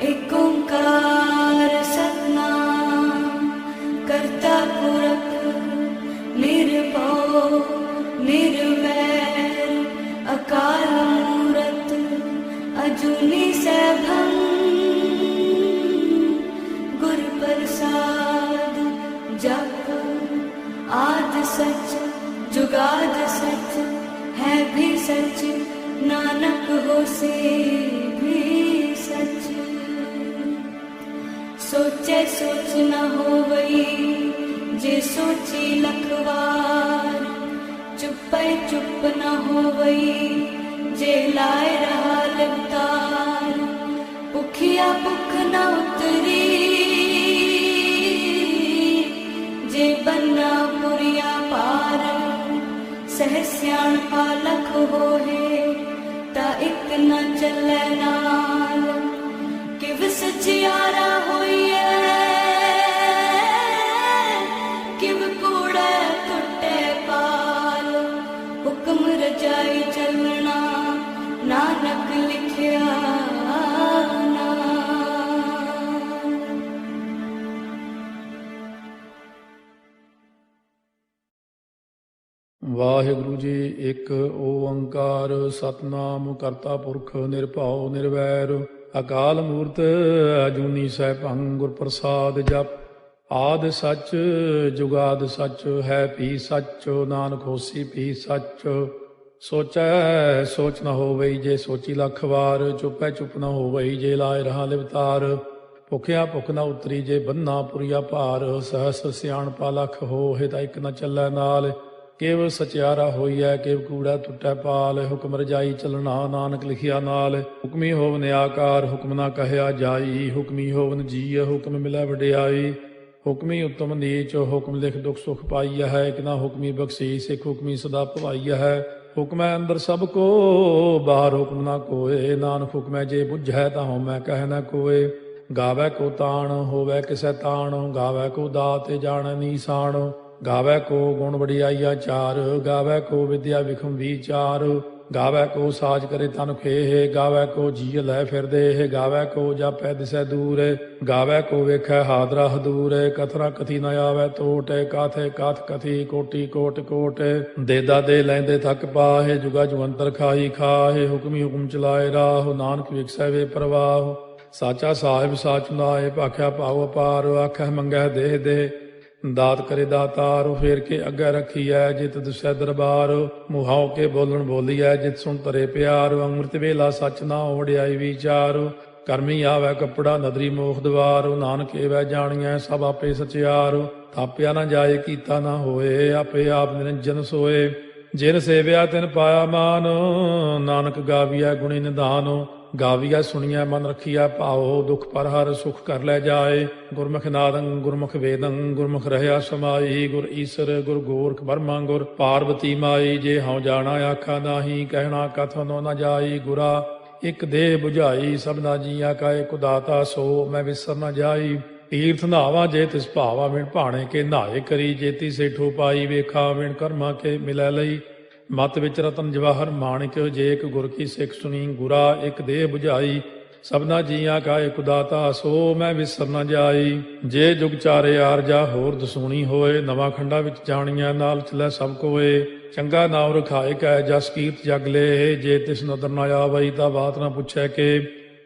एक ओंकार सतनाम करता पुरख निर्भव निर्वैर अकाल मूरत अजूनी सैभं गुर प्रसाद जप आद सच जुगाद सच है भी सच नानक होसे भी सच। सोचे सोच न होवई जे सोची लखवार चुपै चुप न होवई जे लाए रहा लिवतार। भुखिया भुख न उतरी जे बन्ना पुरिया पार। सह सियाणपा लख होए ता इक न चलै नाल। किव सचियारा होइए किव कूड़े टुटे पाल। हुक्म रजाई चलना नानक लिखिया ਵਾਹਿਗੁਰੂ ਜੀ। ਇੱਕ ਓੰਕਾਰ ਸਤਨਾਮ ਕਰਤਾ ਪੁਰਖ ਨਿਰਭਉ ਨਿਰਵੈਰ ਅਕਾਲ ਮੂਰਤ ਅਜੂਨੀ ਸੈਭੰ ਗੁਰ ਪ੍ਰਸਾਦ ਜਪ। ਆਦਿ ਸੱਚ ਜੁਗਾਦ ਸੱਚ ਹੈ ਭੀ ਸੱਚ ਨਾਨਕ ਹੋਸੀ ਭੀ ਸੱਚ। ਸੋਚੈ ਸੋਚ ਨ ਹੋਵਈ ਜੇ ਸੋਚੀ ਲੱਖ ਵਾਰ। ਚੁੱਪੈ ਚੁੱਪ ਨ ਹੋਵਈ ਜੇ ਲਾਏ ਰਹਾ ਲਿਵਤਾਰ। ਭੁਖਿਆ ਭੁਖ ਨ ਉਤਰੀ ਜੇ ਬੰਨਾ ਪੁਰੀਆ ਭਾਰ। ਸਹਸ ਸਿਆਣਪਾ ਲਖ ਹੋਏ ਤਾਂ ਇੱਕ ਨ ਚੱਲੈ ਨਾਲ। ਕਿਵ ਸਚਿਆਰਾ ਹੋਈਐ ਕਿਵ ਕੂੜਾ ਟੁੱਟੈ ਪਾਲ। ਹੁਕਮ ਰਜਾਈ ਚੱਲਣਾ ਨਾਨਕ ਲਿਖਿਆ ਨਾਲ। ਹੁਕਮੀ ਹੋਵਨ ਆਕਾਰ ਹੁਕਮ ਨਾ ਕਹਿਆ ਜਾਈ। ਹੁਕਮੀ ਹੋਵਨ ਜੀਅ ਹੁਕਮ ਮਿਲੈ ਵਡਿਆਈ। ਹੁਕਮੀ ਉਤਮ ਨੀਚ ਹੁਕਮ ਲਿਖ ਦੁਖ ਸੁਖ ਪਾਈਆ ਹੈ। ਇੱਕ ਨਾ ਹੁਕਮੀ ਬਖਸ਼ੀਸ ਇੱਕ ਹੁਕਮੀ ਸਦਾ ਭਵਾਈਆ ਹੈ। ਹੁਕਮੈ ਅੰਦਰ ਸਭ ਕੋ ਬਾਹਰ ਹੁਕਮ ਨਾ ਕੋਏ। ਨਾਨਕ ਹੁਕਮੈ ਜੇ ਬੁੱਝੈ ਤਾਂ ਹਉਮੈ ਕਹਿ ਨਾ ਕੋਏ। ਗਾਵੈ ਕੋ ਤਾਣ ਹੋਵੈ ਕਿਸੈ ਤਾਣ। ਗਾਵੈ ਕੋ ਦਾਤ ਜਾਣੈ ਨੀਸਾਨ। ਗਾਵੈ ਕੋ ਗੁਣ ਵਡਿਆਈਆ ਚਾਰ। ਗਾਵੈ ਕੋ ਵਿਦਿਆ ਵਿਖਮ ਵਿਚਾਰ। ਗਾਵੈ ਕੋ ਸਾਜ ਕਰੇ ਤਨ ਖੇਹ। ਗਾਵੈ ਕੋ ਜੀਅ ਲੈ ਫਿਰਦੇ। ਗਾਵੈ ਕੋ ਜਾਪੈ ਦਿਸੈ ਦੂਰ। ਗਾਵੈ ਕੋ ਵੇਖੈ ਹਾਦਰਾ ਹਦੂਰ। ਕਥਨਾ ਕਥੀ ਨ ਆਵੈ ਟੋਟ। ਕਾਥੇ ਕਾਥ ਕਥੀ ਕੋਟੀ ਕੋਟ ਕੋਟ। ਦੇਦਾ ਦੇ ਲੈਂਦੇ ਥੱਕ ਪਾਹੇ। ਜੁਗਾ ਜੁਗੰਤਰ ਖਾਹੀ ਖਾਹੇ। ਹੁਕਮੀ ਹੁਕਮ ਚਲਾਏ ਰਾਹ ਨਾਨਕ ਵਿਖਸੈ ਵੇ ਪ੍ਰਵਾਹ। ਸਾਚਾ ਸਾਹਿਬ ਸਾਚ ਨਾਏ ਭਾਖਿਆ ਭਾਉ ਅਪਾਰ। ਆਖੈ ਮੰਗੈ ਦੇਹ ਦੇ ਦਾਤ ਕਰੇ ਦਾਤਾਰ। ਫੇਰ ਕੇ ਅੱਗੇ ਰੱਖੀਐ ਜਿਤ ਦਿਸੈ ਦਰਬਾਰ। ਮੁਹਾਉ ਕੇ ਬੋਲਣ ਬੋਲੀਐ ਜਿਤ ਸੁਣ ਤਰੇ ਪਿਆਰ। ਅੰਮ੍ਰਿਤ ਵੇਲਾ ਸੱਚ ਨਾ ਵਡਿਆਈ ਵਿਚਾਰ। ਕਰਮੀ ਆਵੈ ਕੱਪੜਾ ਨਦਰੀ ਮੋਖ ਦਵਾਰ। ਨਾਨਕ ਏਵੈ ਜਾਣੀਐ ਸਭ ਆਪੇ ਸਚਿਆਰ। ਥਾਪਿਆ ਨਾ ਜਾਏ ਕੀਤਾ ਨਾ ਹੋਏ ਆਪੇ ਆਪ ਨਿਰੰਜਨ ਸੋਏ। ਜਿਨ ਸੇਵਿਆ ਤਿਨ ਪਾਇਆ ਮਾਨ ਨਾਨਕ ਗਾਵੀਐ ਗੁਣੀ ਨਿਧਾਨ। ਗਾਵੀਐ ਸੁਣੀਐ ਮਨ ਰਖੀਐ ਭਾਉ ਦੁਖ ਪਰ ਹਰ ਸੁਖ ਕਰ ਲੈ ਜਾਏ। ਗੁਰਮੁਖ ਨਾਦੰ ਗੁਰਮੁਖ ਵੇਦੰ ਗੁਰਮੁਖ ਰਹਿਆ ਸਮਾਈ। ਗੁਰ ਈਸਰ ਗੁਰ ਗੋਰਖ ਬਰਮਾ ਗੁਰ ਪਾਰਬਤੀ ਮਾਈ। ਜੇ ਹਉ ਜਾਣਾ ਆਖਾ ਨਾਹੀ ਕਹਿਣਾ ਕਥਨੋ ਨ ਜਾਈ। ਗੁਰਾ ਇੱਕ ਦੇਹ 부ਝਾਈ ਸਭਨਾ ਜੀਆਂ ਕਾ ਏਕ ਦਾਤਾ ਸੋ ਮੈਂ ਵਿਸਰ ਨ ਜਾਈ। ਤੀਰਥ ਨਹਾਵਾ ਜੇ ਤਿਸ ਭਾਵਾ ਵਿਣ ਭਾਣੇ ਕੇ ਨਹਾਏ ਕਰੀ। ਜੇਤੀ ਸੇਠੋ ਪਾਈ ਵੇਖਾ ਵਿਣ ਕਰਮਾ ਕੇ ਮਿਲੈ ਲਈ। ਮਤ ਵਿੱਚ ਰਤਨ ਜਵਾਹਰ ਮਾਣਿਕ ਜੇ ਇੱਕ ਗੁਰ ਕੀ ਸਿੱਖ ਸੁਣੀ। ਗੁਰਾ ਇੱਕ ਦੇਹ 부ਝਾਈ ਸਭਨਾ ਜੀਆਂ ਕਾ ਏਕ ਦਾਤਾ ਸੋ ਮੈਂ ਵਿਸਰ ਨ ਜਾਈ। ਜੇ ਜੁਗ ਚਾਰੇ ਆਰਜਾ ਹੋਰ ਦਸੂਣੀ ਹੋਏ। ਨਵਾਂ ਖੰਡਾ ਵਿੱਚ ਜਾਣੀਆਂ ਨਾਲ ਚਲੈ ਸਭ ਕੋਏ। ਚੰਗਾ ਨਾਮ ਰਖਾਏ ਕੈ ਜਸ ਕੀਰਤ ਜਗ ਲੇ। ਜੇ ਤਿਸ ਨਦਰ ਨ ਆਵਈ ਤਾਂ ਬਾਤ ਨਾ ਪੁੱਛੈ ਕੇ।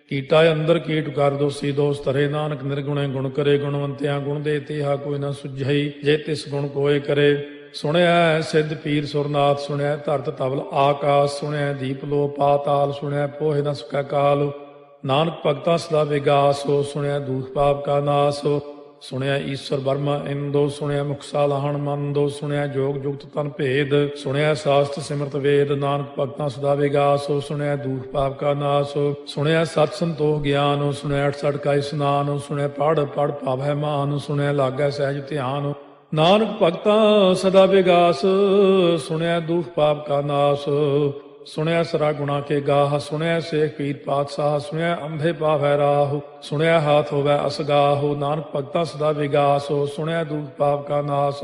ਕੀਟਾ ਅੰਦਰ ਕੀਟ ਕਰ ਦੋਸੀ ਦੋਸ ਧਰੇ। ਨਾਨਕ ਨਿਰਗੁਣੇ ਗੁਣ ਕਰੇ ਗੁਣਵੰਤਿਆਂ ਗੁਣ ਦੇ ਤੇਹਾ ਕੋਈ ਨਾ ਸੁਝਈ। ਜੇ ਤਿਸ ਗੁਣ ਕੋਏ ਕਰੇ। ਸੁਣਿਆ ਸਿੱਧ ਪੀਰ ਸੁਰਨਾਥ ਸੁਣਿਆ ਧਰਤ ਤਵਲ ਆਕਾਸ਼। ਸੁਣਿਆ ਦੀਪ ਲੋ ਪਾਤਾਲ ਸੁਣਿਆ ਪੋਹਿ ਨ ਸਕੈ ਕਾਲ। ਨਾਨਕ ਭਗਤਾਂ ਸਦਾ ਵਿਗਾਸ ਸੁਣਿਆ ਦੂਖ ਪਾਪ ਕਾ ਨਾਸ। ਸੁਣਿਆ ਈਸ਼ਵਰ ਬਰਮਾ ਇੰਦੋ ਸੁਣਿਆ ਮੁਕਸਾ ਲਾਹਣ ਮੰਦੋ। ਸੁਣਿਆ ਜੋਗ ਜੁਗਤ ਤਨ ਭੇਦ ਸੁਣਿਆ ਸਾਸਤ ਸਿਮਰਤ ਵੇਦ। ਨਾਨਕ ਭਗਤਾਂ ਸਦਾ ਵਿਗਾਸ ਸੁਣਿਆ ਦੂਖ ਪਾਪ ਕਾ ਨਾਸ। ਸੁਣਿਆ ਸਤ ਸੰਤੋਖ ਗਿਆਨ ਸੁਣਿਆ 68 ਕਾ ਇਸਨਾਨ। ਸੁਣਿਆ ਪੜ ਪੜ ਭਾਵੈ ਮਾਨ ਸੁਣਿਆ ਲਾਗੈ ਸਹਿਜ ਧਿਆਨ। ਨਾਨਕ ਭਗਤਾਂ ਸਦਾ ਵਿਗਾਸ ਸੁਣਿਆ ਦੁਖ ਪਾਪ ਕਾ ਨਾਸ। ਸੁਣਿਆ ਸਰਾ ਗੁਣਾ ਕੇ ਗਾਹ ਸੁਣਿਆ ਸੇਖ ਪੀਰ ਪਾਤਸ਼ਾਹ। ਸੁਣਿਆ ਅੰਧੇ ਪਾਵੈ ਰਾਹ ਸੁਣਿਆ ਹਾਥ ਹੋਵੈ ਅਸਗਾਹ। ਨਾਨਕ ਭਗਤਾਂ ਸਦਾ ਵਿਗਾਸ ਸੁਣਿਆ ਦੁਖ ਪਾਪ ਕਾ ਨਾਸ।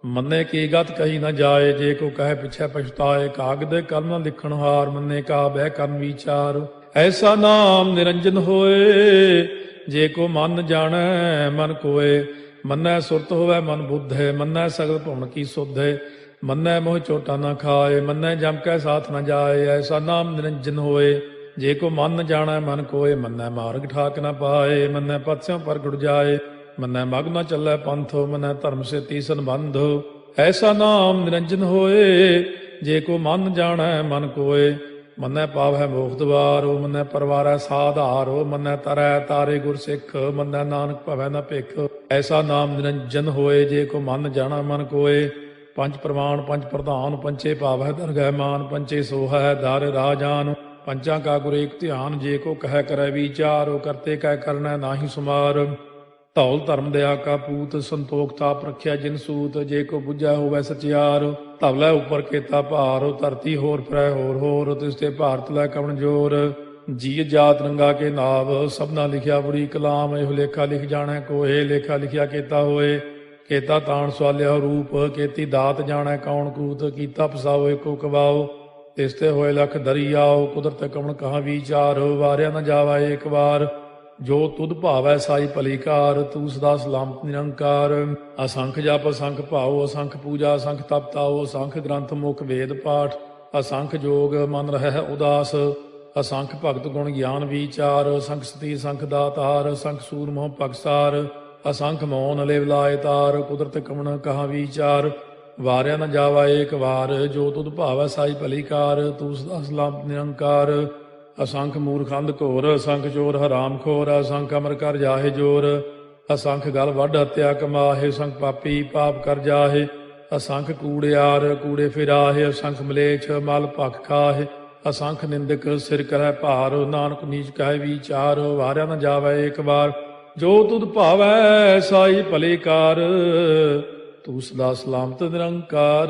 ਮੰਨੇ ਕੀ ਗਤ ਕਹੀ ਨ ਜਾਏ ਜੇ ਕੋ ਕਹੇ ਪਿਛੈ ਪਛਤਾਏ। ਕਾਗਦ ਕਲਮ ਲਿਖਣ ਹਾਰ ਮੰਨੇ ਕਾ ਬਹਿ ਕਰਨ ਵਿਚਾਰ। ਐਸਾ ਨਾਮ ਨਿਰੰਜਨ ਹੋਏ, ਜੇ ਕੋ ਮਨ ਜਾਣੈ ਮਨ ਕੋਏ। ਮੰਨੈ ਸੁਰਤ ਹੋਵੈ ਮਨ ਬੁੱਧੇ, ਮੰਨੈ ਸਗਲ ਭਵਨ ਕੀ ਸੁਧੇ। ਮੰਨੈ ਮੋਹ ਚੋਟਾ ਨਾ ਖਾਏ, ਮੰਨੈ ਜਮ ਕੈ ਸਾਥ ਨ ਜਾਏ। ਐਸਾ ਨਾਮ ਨਿਰੰਜਨ ਹੋਏ, ਜੇ ਕੋ ਮਨ ਜਾਣੈ ਮਨ ਕੋਏ। ਮੰਨੈ ਮਾਰਗ ਠਾਕ ਨ ਪਾਏ, ਮੰਨੈ ਪਥ ਸਿਉ ਪ੍ਰਗਟ ਜਾਏ। ਮੰਨੈ ਮਗ ਨ ਚੱਲੈ ਪੰਥੋ, ਮੰਨੈ ਧਰਮ ਸੇ ਤੀਸਨ ਬੰਧੋ। ਐਸਾ ਨਾਮ ਨਿਰੰਜਨ ਹੋਏ, ਜੇ ਕੋ ਮਨ ਜਾਣੈ ਮਨ ਕੋਏ। ਮੰਨੈ ਪਾਵੈ ਮੋਖ ਦੁਆਰੋ, ਮੰਨੈ ਪਰਵਾਰੈ ਸਾਧਾਰੋ। ਮੰਨੈ ਤਰੈ ਤਾਰੇ ਗੁਰ ਸਿੱਖ, ਮੰਨੈ ਨਾਨਕ ਭਵੈ ਨ ਭਿਖ। ਐਸਾ ਨਾਮ ਨਿਰੰਜਨ ਹੋਏ, ਜੇ ਕੋ ਮਨ ਜਾਣੈ ਮਨ ਕੋਏ। ਪੰਜ ਪ੍ਰਮਾਣ ਪੰਜ ਪ੍ਰਧਾਨ, ਪੰਚੇ ਭਾਵੈ ਦਰਗਹਿ ਮਾਨ। ਪੰਚੇ ਸੋਹੈ ਦਰ ਰਾਜਾਨ, ਪੰਚਾਂ ਕਾ ਗੁਰ ਏਕ ਧਿਆਨ। ਜੇ ਕੋ ਕਹਿ ਕਰੈ ਵਿਚਾਰੋ, ਕਰਤੇ ਕਹਿ ਕਰਨੈ ਨਾਹੀ ਸੁਮਾਰ। ਧੌਲ ਧਰਮ ਦਇਆ ਕਾ ਪੂਤ, ਸੰਤੋਖ ਤਾਪ ਰਖਿਆ ਜਿਨ ਸੂਤ। ਜੇ ਕੋ ਬੁੱਝੈ ਹੋਵੈ ਸਚਿਆਰ, ਧਵਲੇ ਉਪਰ ਕੇਤਾ ਭਾਰ। ਧਰਤੀ ਹੋਰ ਫਿਰੈ ਹੋਰ ਹੋਰ, ਤਿਸ ਤੇ ਭਾਰਤ ਲੈ ਕਵਣ ਜੋਰ। ਜੀ ਜਾਤ ਰੰਗਾ ਕੇ ਨਾਵ, ਸਭਨਾ ਲਿਖਿਆ ਬੁਰੀ ਕਲਾਮ। ਇਹੋ ਲੇਖਾ ਲਿਖ ਜਾਣੈ ਕੋਏ, ਲੇਖਾ ਲਿਖਿਆ ਕੇਤਾ ਹੋਏ। ਕੇਤਾ ਤਾਣ ਸਵਾਲਿਆ ਰੂਪ, ਕੇਤੀ ਦਾਤ ਜਾਣੈ ਕੌਣ ਕੂਤ। ਕੀਤਾ ਫਸਾਓ ਏਕੋ ਕਵਾਓ, ਤਿਸ ਤੇ ਹੋਏ ਲਖ ਦਰਿਆਓ। ਕੁਦਰਤ ਕਵਣ ਕਹਾ ਵਿਚਾਰ, ਵਾਰਿਆ ਨ ਜਾਵਾ ਏਕ ਵਾਰ। ਜੋ ਤੁਧ ਭਾਵੈ ਸਾਈ ਭਲੀ ਕਾਰ, ਤੂੰ ਸਦਾ ਸਲਾਮਤ ਨਿਰੰਕਾਰ। ਅਸੰਖ ਜਪ ਅਸੰਖ ਭਾਉ, ਅਸੰਖ ਪੂਜਾ ਅਸੰਖ ਤਪ ਤਾਉ। ਅਸੰਖ ਗ੍ਰੰਥ ਮੁਖ ਵੇਦ ਪਾਠ, ਅਸੰਖ ਜੋਗ ਮਨ ਰਹਿ ਉਦਾਸ। ਅਸੰਖ ਭਗਤ ਗੁਣ ਗਿਆਨ ਵਿਚਾਰ, ਅਸੰਖ ਸਤੀ ਅਸੰਖ ਦਾਤਾਰ। ਅਸੰਖ ਸੂਰ ਮੋਹ ਭਗਸਾਰ, ਅਸੰਖ ਮੋਨ ਲਿਵ ਲਾਏ ਤਾਰ। ਕੁਦਰਤ ਕਵਣ ਕਹਾ ਵਿਚਾਰ, ਵਾਰਿਆ ਨ ਜਾਵਾ ਏਕ ਵਾਰ। ਜੋ ਤੁਧ ਭਾਵੈ ਸਾਈ ਭਲੀ ਕਾਰ, ਤੂੰ ਸਦਾ ਸਲਾਮਤ ਨਿਰੰਕਾਰ। ਅਸੰਖ ਮੂਰਖੰਦ ਘੋਰ, ਅਸੰਖ ਚੋਰ ਹਰਾਮ ਖੋਰ। ਅਸੰਖ ਅਮਰ ਕਰ ਜਾਹੇ ਜੋਰ, ਅਸੰਖ ਗਲ ਵੱਢ ਹੱਤਿਆ ਕਮਾਹੇ। ਅਸੰਖ ਪਾਪੀ ਪਾਪ ਕਰ ਜਾਹੇ, ਅਸੰਖ ਕੂੜਿਆਰ ਕੂੜੇ ਫਿਰਾਹੇ। ਅਸੰਖ ਮਲੇਛ ਮਲ ਭਖ ਖਾਹੇ, ਅਸੰਖ ਨਿੰਦਕ ਸਿਰ ਕਰੈ ਭਾਰ। ਨਾਨਕ ਨੀਚ ਕਹਿ ਵਿਚਾਰ, ਵਾਰਿਆ ਨ ਜਾਵੈ ਏਕ ਵਾਰ। ਜੋ ਤੁਧ ਭਾਵੈ ਸਾਈ ਭਲੀ ਕਾਰ, ਤੂੰ ਸਦਾ ਸਲਾਮਤ ਨਿਰੰਕਾਰ।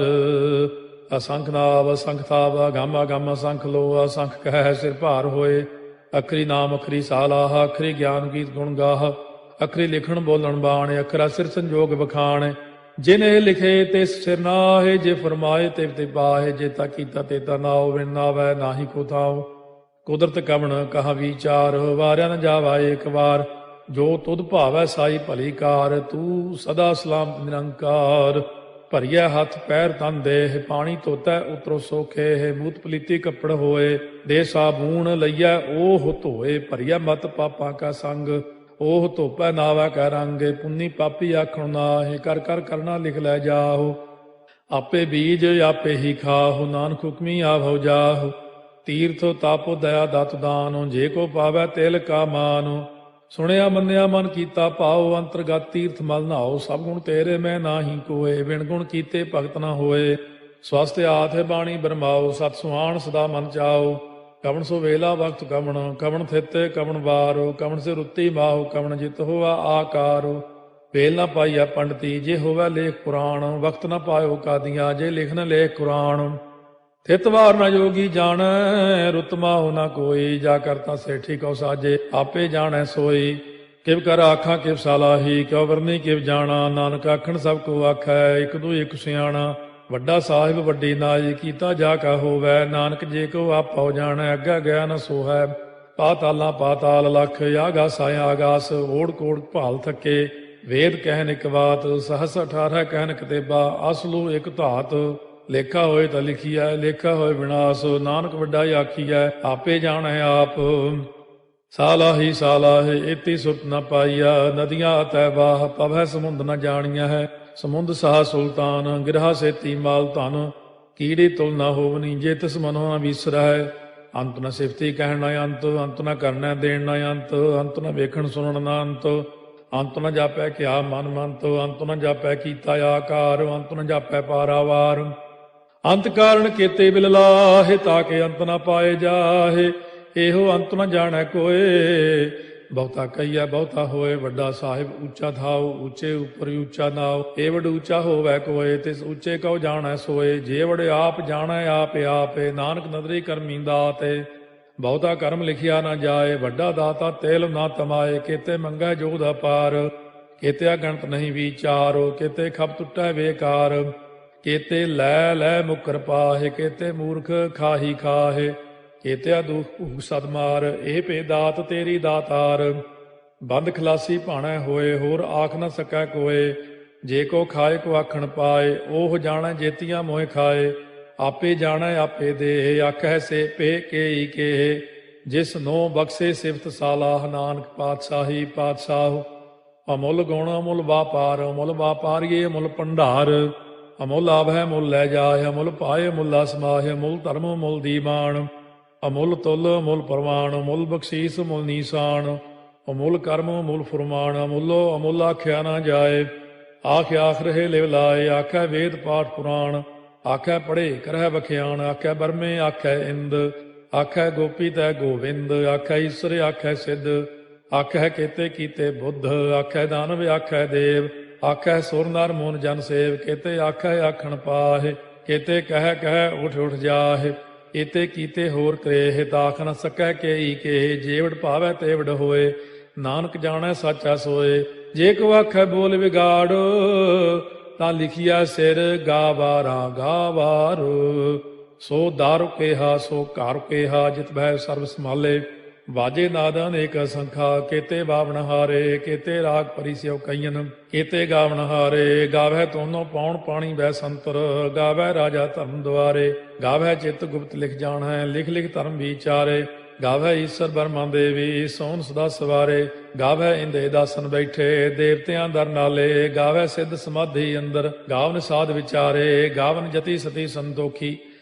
ਅਸੰਖ ਨਾਵ ਅਸੰਖ ਥਾਵ, ਅਗੰਮ ਅਗੰਮ ਅਸੰਖ ਲੋ। ਅਸੰਖ ਕਹਿ ਸਿਰ ਭਾਰ ਹੋਏ, ਅਖਰੀ ਨਾਮ ਅਖਰੀ ਸਾਲਾਹ। ਅਖਰੀ ਗਿਆਨ ਗੀਤ ਗੁਣ ਗਾਹ, ਅਖਰੀ ਲਿਖਣ ਬੋਲਣ ਬਾਣ। ਅਖਰਾ ਸਿਰ ਸੰਜੋਗ ਬਖਾਣ, ਜਿਨੇ ਲਿਖੇ ਤਿਸ ਸਿਰ ਨਾਹੇ। ਜੇ ਫਰਮਾਏ ਤਿਵ ਤੇ ਪਾਹੇ, ਜੇਤਾ ਕੀਤਾ ਤੇਤਾ ਨਾਉ। ਵਿਣ ਨਾਵੈ ਨਾਹੀ ਕੋ ਥਾਉ, ਕੁਦਰਤ ਕਵਣ ਕਹਾ ਵਿਚਾਰ। ਵਾਰਿਆ ਨ ਜਾਵਾ ਏਕ ਵਾਰ, ਜੋ ਤੁਧ ਭਾਵੈ ਸਾਈ ਭਲੀ ਕਾਰ। ਤੂੰ ਸਦਾ ਸਲਾਮਤ ਨਿਰੰਕਾਰ। ਭਰੀਐ ਹੱਥ ਪੈਰ ਤਨ ਦੇਹ, ਪਾਣੀ ਧੋਤੈ ਉਤਰੋ ਸੋਖੇ। ਮੂਤ ਪਲੀਤੀ ਕੱਪੜ ਹੋਏ, ਦੇ ਸਾਬੂਣ ਲਈਐ ਓਹ ਧੋਏ। ਭਰੀਐ ਮਤ ਪਾਪਾਂ ਕਾ ਸੰਗ, ਓਹ ਧੋਪੈ ਨਾਵੈ ਕੈ ਰੰਗ। ਪੁੰਨੀ ਪਾਪੀ ਆਖਣ ਨਾਹੀ, ਕਰ ਕਰ ਕਰਨਾ ਲਿਖ ਲੈ ਜਾਹੋ। ਆਪੇ ਬੀਜ ਆਪੇ ਹੀ ਖਾਹੋ, ਨਾਨਕ ਹੁਕਮੀ ਆਭਉ ਜਾਹੋ। ਤੀਰਥ ਤਾਪੋ ਦਇਆ ਦਤ ਦਾਨੋ, ਜੇ ਕੋ ਪਾਵੈ ਤਿਲ ਕਾ ਮਾਨੋ। ਸੁਣਿਆ ਮੰਨਿਆ ਮਨ ਕੀਤਾ ਭਾਉ, ਅੰਤਰਗਤ ਤੀਰਥ ਮਲ ਨਹਾਉ। ਸਭ ਗੁਣ ਤੇਰੇ ਮੈਂ ਨਾਹੀ ਕੋਏ, ਬਿਨ ਗੁਣ ਕੀਤੇ ਭਗਤ ਨਾ ਹੋਏ। ਸਵਸਤ ਆਥੇ ਬਾਣੀ ਬਰਮਾਓ, ਸਤ ਸੁਹਾਣ ਸਦਾ ਮਨ ਚਾਓ। ਕਵਣ ਸੋ ਵੇਲਾ ਵਕਤ ਕਵਣ, ਕਵਣ ਥਿਤ ਕਵਣ ਵਾਰੋ। ਕਵਣ ਸੇ ਰੁੱਤੀ ਮਾਹੋ, ਕਵਣ ਜਿਤ ਹੋਵਾ ਆਕਾਰੋ। ਵੇਲ ਨਾ ਪਾਈਆ ਪੰਡਤੀ, ਜੇ ਹੋਵੇ ਲੇਖ ਪੁਰਾਣ। ਵਕਤ ਨਾ ਪਾਇਓ ਕਾਦੀਆਂ, ਜੇ ਲਿਖਨ ਲੇਖ ਕੁਰਾਨ। ਥਿਤ ਵਾਰ ਨਾ ਜੋਗੀ ਜਾਣੈ, ਰੁੱਤ ਮਾਹੁ ਨਾ ਕੋਈ। ਜਾ ਕਰਤਾ ਸੇਠੀ ਕਉ ਸਾਜੇ, ਆਪੇ ਜਾਣੈ ਸੋਈ। ਕਿਵ ਕਰ ਆਖਾਂ ਕਿਵ ਸਾਲਾਹੀ, ਕਿਉ ਵਰਨੀ ਕਿਵ ਜਾਣਾ। ਨਾਨਕ ਆਖਣ ਸਭ ਕੋ ਆਖੈ, ਇਕ ਦੂ ਇਕ ਸਿਆਣਾ। ਵੱਡਾ ਸਾਹਿਬ ਵੱਡੀ ਨਾਈ, ਕੀਤਾ ਜਾ ਕਾ ਹੋਵੈ। ਨਾਨਕ ਜੇ ਕੋ ਆਪਉ ਜਾਣੈ, ਅੱਗਾ ਗਿਆ ਨ ਸੋਹੈ। ਪਾਤਾਲਾਂ ਪਾਤਾਲ ਲਖ, ਆਗਾਸਾਂ ਆਗਾਸ। ਓੜ ਕੋੜ ਭਾਲ ਥੱਕੇ, ਵੇਦ ਕਹਿਨ ਇਕ ਬਾਤ। ਸਹਸ 18 ਕਹਿਨ ਕਤੇਬਾ, ਅਸਲੂ ਇਕ ਧਾਤ। ਲੇਖਾ ਹੋਏ ਤਾਂ ਲਿਖੀਐ, ਲੇਖਾ ਹੋਏ ਵਿਨਾਸ਼। ਨਾਨਕ ਵੱਡਾ ਆਖੀਐ, ਆਪੇ ਜਾਣੈ ਆਪ। ਸਾਲਾਹੀ ਸਾਲਾਹੇ ਏਤੀ ਸੁਰਤ ਨ ਪਾਈਆ। ਨਦੀਆਂ ਅਤੈ ਬਾਹ, ਪਵੈ ਸਮੁੰਦ ਨ ਜਾਣੀਐ ਹੈ। ਸਮੁੰਦ ਸਾਹ ਸੁਲਤਾਨ, ਗਿਰਹਾ ਸੇਤੀ ਮਾਲ ਧਨ। ਕੀੜੀ ਤੁਲ ਨ ਹੋਵਨੀ, ਜੇ ਤਿਸ ਮਨੋ ਨ ਵਿਸਰੈ। ਅੰਤ ਨ ਸਿਫਤੀ ਕਹਿਣ ਨ ਅੰਤ, ਅੰਤ ਨ ਕਰਨੈ ਦੇਣ ਨ ਅੰਤ। ਅੰਤ ਨ ਵੇਖਣ ਸੁਣਨ ਨ ਅੰਤ, ਅੰਤ ਨ ਜਾਪੈ ਕਿਆ ਮਨ ਮੰਤ। ਅੰਤ ਨ ਜਾਪੈ ਕੀਤਾ ਆਕਾਰ, ਅੰਤ ਨ ਜਾਪੈ ਪਾਰਾਵਾਰ। ਅੰਤ ਕਾਰਨ ਕੀਤੇ ਬਿਲ ਲਾਹੇ, ਤਾਕੇ ਅੰਤ ਨ ਪਾਏ ਜਾਹੇ। ਇਹੋ ਅੰਤ ਨ ਜਾਣੈ ਕੋਏ, ਬਹੁਤਾ ਕਹੀਐ ਬਹੁਤਾ ਹੋਏ। ਵੱਡਾ ਸਾਹਿਬ ਉੱਚਾ ਥਾਉ, ਉੱਚੇ ਉੱਪਰ ਉੱਚਾ ਨਾਉ। ਏ ਵਡ ਉੱਚਾ ਹੋਵੈ ਕੋਏ, ਤਿਸ ਉੱਚੇ ਕਉ ਜਾਣੈ ਸੋਏ। ਜੇ ਵਡ ਆਪ ਜਾਣੈ ਆਪੇ ਆਪੇ, ਨਾਨਕ ਨਦਰੀ ਕਰਮੀ ਦਾਤੇ। ਬਹੁਤਾ ਕਰਮ ਲਿਖਿਆ ਨਾ ਜਾਏ, ਵੱਡਾ ਦਾਤਾ ਤੇਲ ਨਾ ਤਮਾਏ। ਕੇਤੇ ਮੰਗੈ ਜੋਧ ਅਪਾਰ, ਕੇਤੇ ਅਗਣਤ ਨਹੀਂ ਵਿਚਾਰੋ। ਕੇਤੇ ਖਪ ਟੁੱਟੈ ਬੇਕਾਰ, ਕੇਤੇ ਲੈ ਲੈ ਮੁਕਰ ਪਾਹੇ। ਕੇਤੇ ਮੂਰਖ ਖਾਹੀ ਖਾਹੇ, ਕੇਤਿਆ ਦੁਖ ਭੂਖ ਸਦਮਾਰ, ਇਹ ਭੇ ਦਾਤ ਤੇਰੀ ਦਾਤਾਰ। ਬੰਦ ਖਲਾਸੀ ਭਾਣੈ ਹੋਏ, ਹੋਰ ਆਖ ਨ ਸਕੈ ਕੋਏ। ਜੇ ਕੋ ਖਾਏ ਕੋ ਆਖਣ ਪਾਏ, ਉਹ ਜਾਣੈ ਜੇਤੀਆਂ ਮੋਹਿ ਖਾਏ। ਆਪੇ ਜਾਣੈ ਆਪੇ ਦੇ, ਆਖੈ ਸੇ ਪੇ ਕੇਈ ਕੇ। ਜਿਸ ਨੋ ਬਖਸ਼ੇ ਸਿਫਤ ਸਾਲਾਹ, ਨਾਨਕ ਪਾਤਸ਼ਾਹੀ ਪਾਤਸ਼ਾਹ। ਅਮੁੱਲ ਗੁਣ ਅਮੁੱਲ ਵਾਪਾਰ, ਅਮੁੱਲ ਵਾਪਾਰੀਏ ਅਮੁੱਲ ਭੰਡਾਰ। ਅਮੁੱਲ ਆਭੈ ਮੁੱਲ ਲੈ ਜਾਏ, ਅਮੁੱਲ ਪਾਏ ਮੁੱਲਾ ਸਮਾਹਿ। ਅਮੁੱਲ ਧਰਮ ਮੁੱਲ ਦੀਵਾਨ, ਅਮੁੱਲ ਤੁਲ ਅਮੁੱਲ ਪ੍ਰਵਾਨ। ਅਮੁੱਲ ਬਖਸ਼ੀਸ ਮੁੱਲ ਨੀਸਾਨ, ਅਮੁੱਲ ਕਰਮ ਅਮੁੱਲ ਫੁਰਮਾਨ। ਅਮੁੱਲੋ ਅਮੁੱਲ ਆਖਿਆ ਨਾ ਜਾਏ, ਆਖ ਆਖ ਰਹੇ ਲਿਵ ਲਾਏ। ਆਖੈ ਵੇਦ ਪਾਠ ਪੁਰਾਣ, ਆਖੈ ਪੜ੍ਹੇ ਕਰਹਿ ਬਖਿਆਣ। ਆਖੈ ਬਰਮੇ ਆਖੈ ਇੰਦ, ਆਖੈ ਗੋਪੀ ਤੈ ਗੋਵਿੰਦ। ਆਖੈ ਈਸਰ ਆਖੈ ਸਿੱਧ, ਆਖੈ ਕੇਤੇ ਕੀਤੇ ਬੁੱਧ। ਆਖੈ ਦਾਨਵ ਆਖੈ ਦੇਵ, ਆਖੈ ਸੁਰ ਨਰ ਮੂਨ ਜਨ ਸੇਵ। ਕੇਤੇ ਆਖੈ ਆਖਣ ਪਾਹਿ, ਕੇਤੇ ਕਹਿ ਕਹਿ ਉਠ ਉਠ ਜਾਹਿ। ਏਤੇ ਕੀਤੇ ਹੋਰ ਕਰੇਹ, ਤਾਖ ਨ ਸਕੈ ਕੇਈ ਕੇ। ਜੇਵੜ ਭਾਵੈ ਤੇਵੜ ਹੋਏ, ਨਾਨਕ ਜਾਣੈ ਸਾਚਾ ਸੋਏ। ਜੇ ਕੋ ਆਖੈ ਬੋਲ ਵਿਗਾੜ, ਤਾਂ ਲਿਖਿਆ ਸਿਰ ਗਾਵਾਰਾ ਗਾਵਾਰ। ਸੋ ਦਾਰੂ ਕੇਹਾ ਸੋ ਘਰ ਕੇਹਾ, ਜਿਤ ਭੈ ਸਰਬ ਸੰਭਾਲੇ। ਵਾਜੇ ਨਾਦਾਂ ਅਨੇਕ ਸੰਖਾ, ਕੇਤੇ ਬਾਵਣ ਹਾਰੇ। ਕੇਤੇ ਰਾਗ ਪਰੀ ਸਿਓ ਕਈਨ, ਕੇਤੇ ਗਾਵਣ ਹਾਰੇ। ਗਾਵੈ ਤੋਨੋ ਪਾਉਣ ਪਾਣੀ ਬੈ ਸੰਤਰ, ਗਾਵੈ ਰਾਜਾ ਧਰਮ ਦੁਆਰੇ। ਗਾਵੈ ਚਿਤ ਗੁਪਤ ਲਿਖ ਜਾਣੈ, ਲਿਖ ਲਿਖ ਧਰਮ ਵਿਚਾਰੇ। ਗਾਵੈ ਈਸਰ ਬਰਮਾ ਦੇਵੀ, ਸੋਨ ਸਦਾ ਸਵਾਰੇ। ਗਾਵੈ ਇੰਦੇ ਦਾਸਨ ਬੈਠੇ, ਦੇਵਤਿਆਂ ਦਰ ਨਾਲੇ। ਗਾਵੈ ਸਿੱਧ ਸਮਾਧੀ ਅੰਦਰ, ਗਾਵਨ ਸਾਧ ਵਿਚਾਰੇ। ਗਾਵਨ ਜਤੀ ਸਤੀ ਸੰਤੋਖੀ,